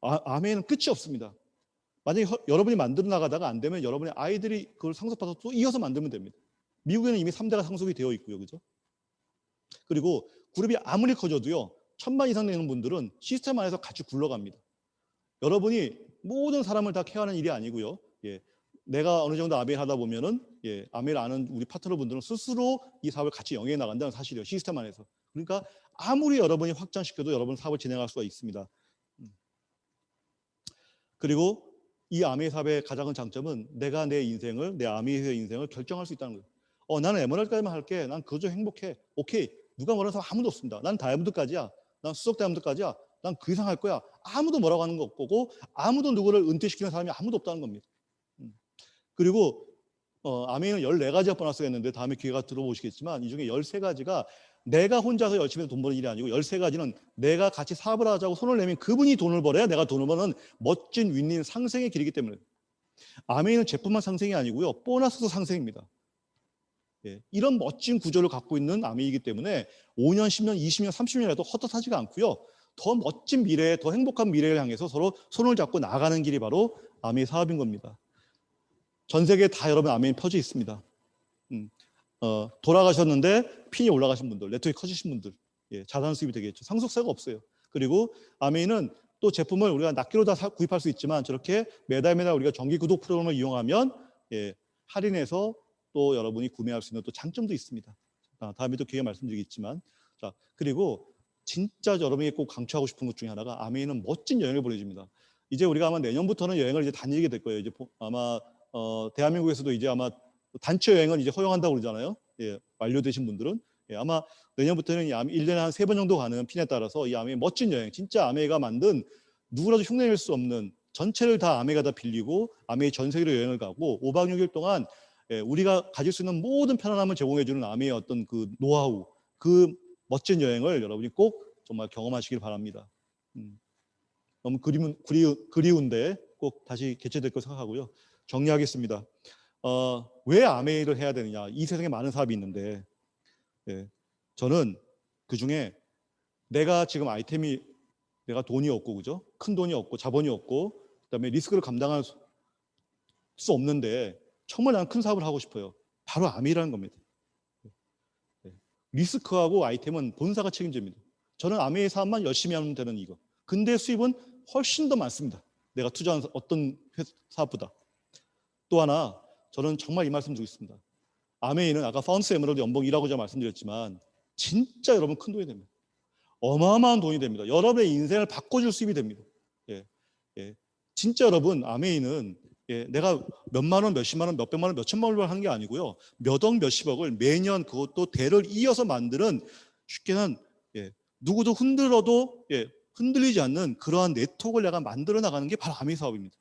아메이는 끝이 없습니다. 만약에 여러분이 만들어 나가다가 안 되면 여러분의 아이들이 그걸 상속받아서 또 이어서 만들면 됩니다. 미국에는 이미 3대가 상속이 되어 있고요. 그죠? 그리고 그룹이 아무리 커져도요. 1000만 이상 되는 분들은 시스템 안에서 같이 굴러갑니다. 여러분이 모든 사람을 다 케어하는 일이 아니고요. 내가 어느 정도 아메이를 하다 보면은 아메이를 아는 우리 파트너 분들은 스스로 이 사업을 같이 영위해 나간다는 사실이에요. 시스템 안에서. 그러니까 아무리 여러분이 확장시켜도 여러분 사업을 진행할 수가 있습니다. 그리고 이 아메이 사업의 가장 큰 장점은 내가 내 인생을, 내 아메이의 인생을 결정할 수 있다는 거예요. 나는 에메랄드까지만 할게. 난 그저 행복해. 오케이. 누가 뭐라는 사람 아무도 없습니다. 난 다이아몬드까지야. 난 수석 다이아몬드까지야. 난 그 이상 할 거야. 아무도 뭐라고 하는 거 없고 아무도 누구를 은퇴시키는 사람이 아무도 없다는 겁니다. 그리고 아메이는 14가지가 보너스가 있는데 다음에 기회가 들어보시겠지만 이 중에 13가지가 내가 혼자서 열심히 돈 버는 일이 아니고 13가지는 내가 같이 사업을 하자고 손을 내면 그분이 돈을 벌어야 내가 돈을 버는 멋진 윈윈 상생의 길이기 때문에 아메이는 제품만 상생이 아니고요. 보너스도 상생입니다. 이런 멋진 구조를 갖고 있는 아메이기 때문에 5년, 10년, 20년, 30년에도 헛헛하지가 않고요. 더 멋진 미래, 더 행복한 미래를 향해서 서로 손을 잡고 나가는 길이 바로 아메이 사업인 겁니다. 전 세계에 다 여러분 아메이 펴져 있습니다. 돌아가셨는데 핀이 올라가신 분들, 네트워크 커지신 분들, 자산 수입이 되겠죠. 상속세가 없어요. 그리고 아메이는 또 제품을 우리가 낱개로 다 구입할 수 있지만 저렇게 매달 우리가 정기 구독 프로그램을 이용하면 할인해서 또 여러분이 구매할 수 있는 또 장점도 있습니다. 다음에 또 기회에 말씀드리겠지만, 자, 그리고 진짜 여러분이 꼭 강조하고 싶은 것 중에 하나가 아메이는 멋진 여행을 보내줍니다. 이제 우리가 아마 내년부터는 여행을 이제 다니게 될 거예요. 이제 아마 대한민국에서도 이제 아마 단체 여행은 이제 허용한다고 그러잖아요. 완료되신 분들은 아마 내년부터는 1년에 한 3번 정도 가는 핀에 따라서 이 아메이 멋진 여행, 진짜 아메이가 만든 누구라도 흉내낼 수 없는 전체를 다 아메이가 다 빌리고 아메이 전 세계로 여행을 가고 5박 6일 동안 우리가 가질 수 있는 모든 편안함을 제공해주는 아메이의 어떤 그 노하우, 그 멋진 여행을 여러분이 꼭 정말 경험하시길 바랍니다. 너무 그리운데 꼭 다시 개최될 거 생각하고요. 정리하겠습니다. 왜 아메이를 해야 되느냐? 이 세상에 많은 사업이 있는데 저는 그 중에 내가 지금 내가 돈이 없고 그죠? 큰 돈이 없고 자본이 없고 그다음에 리스크를 감당할 수 없는데 정말 난 큰 사업을 하고 싶어요. 바로 아메이라는 겁니다. 리스크하고 아이템은 본사가 책임집니다. 저는 아메이 사업만 열심히 하면 되는 이거. 근데 수입은 훨씬 더 많습니다. 내가 투자한 어떤 사업보다. 또 하나 저는 정말 이 말씀 드리고 있습니다. 아메이는 아까 파운스 에메랄드 연봉 1하고 제가 말씀드렸지만 진짜 여러분 큰 돈이 됩니다. 어마어마한 돈이 됩니다. 여러분의 인생을 바꿔줄 수입이 됩니다. 진짜 여러분 아메이는 내가 몇만 원, 몇십만 원, 몇백만 원, 몇천만 원을 하는 게 아니고요. 몇억, 몇십억을 매년 그것도 대를 이어서 만드는 쉽게는 누구도 흔들어도 흔들리지 않는 그러한 네트워크를 내가 만들어 나가는 게 바로 아메이 사업입니다.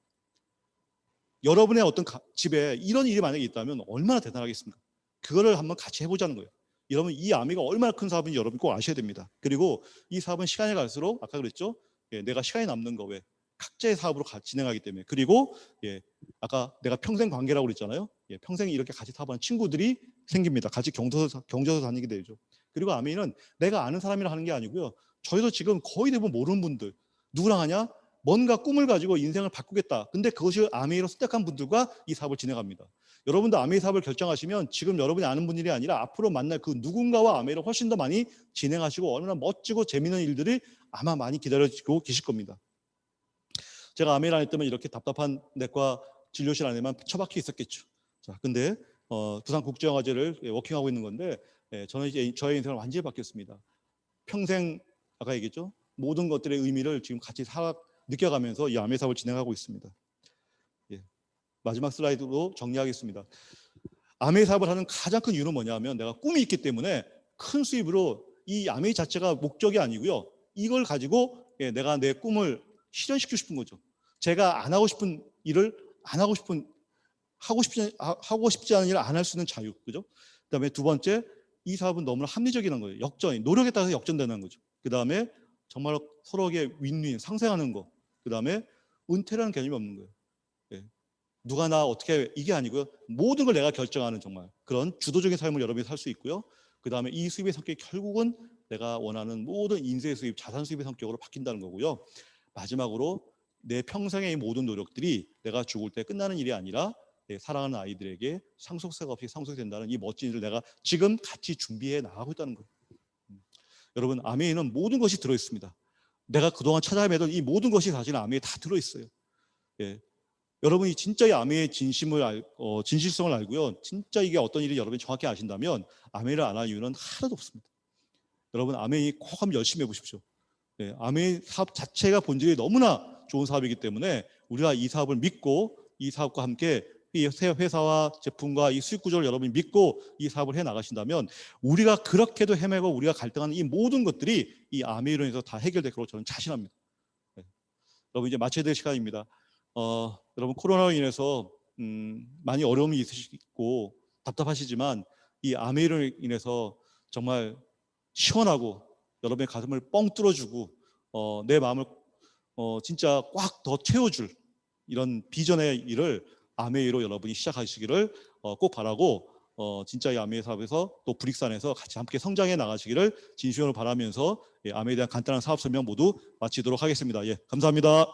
여러분의 어떤 집에 이런 일이 만약에 있다면 얼마나 대단하겠습니까? 그거를 한번 같이 해보자는 거예요. 여러분 이 아메이가 얼마나 큰 사업인지 여러분 꼭 아셔야 됩니다. 그리고 이 사업은 시간이 갈수록 아까 그랬죠? 내가 시간이 남는 거 왜? 각자의 사업으로 진행하기 때문에 그리고 아까 내가 평생 관계라고 그랬잖아요. 평생 이렇게 같이 사업하는 친구들이 생깁니다. 같이 경조서 다니게 되죠. 그리고 아메이는 내가 아는 사람이라 하는 게 아니고요. 저희도 지금 거의 대부분 모르는 분들 누구랑 하냐? 뭔가 꿈을 가지고 인생을 바꾸겠다. 근데 그것이 아메이로 선택한 분들과 이 사업을 진행합니다. 여러분도 아메이 사업을 결정하시면 지금 여러분이 아는 분들이 아니라 앞으로 만날 그 누군가와 아메이를 훨씬 더 많이 진행하시고 얼마나 멋지고 재미있는 일들이 아마 많이 기다려지고 계실 겁니다. 제가 아메이를 안 했다면 이렇게 답답한 내과 진료실 안에만 처박혀 있었겠죠. 자, 근데 부산국제영화제를 워킹하고 있는 건데 저는 이제 저의 인생을 완전히 바뀌었습니다. 평생 아까 얘기했죠. 모든 것들의 의미를 지금 같이 느껴가면서 이 아메이 사업을 진행하고 있습니다. 예. 마지막 슬라이드로 정리하겠습니다. 아메이 사업을 하는 가장 큰 이유는 뭐냐면 내가 꿈이 있기 때문에 큰 수입으로 이 아메이 자체가 목적이 아니고요. 이걸 가지고 내가 내 꿈을 실현시키고 싶은 거죠. 제가 안 하고 싶은 일을 안 하고 하고 싶지 않은 일을 안 할 수 있는 자유, 그죠? 그다음에 두 번째, 이 사업은 너무나 합리적이라는 거예요. 노력에 따라서 역전되는 거죠. 그다음에 정말 서로에게 윈윈, 상생하는 거. 그다음에 은퇴라는 개념이 없는 거예요. 예. 누가 나 어떻게 이게 아니고요. 모든 걸 내가 결정하는 정말 그런 주도적인 삶을 여러분이 살 수 있고요. 그다음에 이 수입의 성격이 결국은 내가 원하는 모든 인쇄 수입, 자산 수입의 성격으로 바뀐다는 거고요. 마지막으로 내 평생의 모든 노력들이 내가 죽을 때 끝나는 일이 아니라 내 사랑하는 아이들에게 상속세가 없이 상속된다는 이 멋진 일을 내가 지금 같이 준비해 나가고 있다는 거예요. 여러분, 아메이는 모든 것이 들어있습니다. 내가 그동안 찾아 헤매던 이 모든 것이 사실 아메이에 다 들어있어요. 예. 여러분이 진짜 이 아메이의 진실성을 알고요. 진짜 이게 어떤 일이 여러분이 정확히 아신다면 아메이를 안 할 이유는 하나도 없습니다. 여러분, 아메이 꼭 한번 열심히 해보십시오. 예. 아메이 사업 자체가 본질이 너무나 좋은 사업이기 때문에 우리가 이 사업을 믿고 이 사업과 함께 이 회사와 제품과 이 수익 구조를 여러분이 믿고 이 사업을 해 나가신다면 우리가 그렇게도 헤매고 우리가 갈등하는 이 모든 것들이 이 아메이로 인해서 다 해결될 거라고 저는 자신합니다. 네. 여러분, 이제 마쳐야 될 시간입니다. 여러분, 코로나로 인해서 많이 어려움이 있으시고 답답하시지만 이 아메이로 인해서 정말 시원하고 여러분의 가슴을 뻥 뚫어주고 내 마음을 진짜 꽉 더 채워줄 이런 비전의 일을 아메이로 여러분이 시작하시기를 꼭 바라고 진짜 이 아메이 사업에서 또 브릭스 안에서 같이 함께 성장해 나가시기를 진심으로 바라면서 아메이에 대한 간단한 사업 설명 모두 마치도록 하겠습니다. 예, 감사합니다.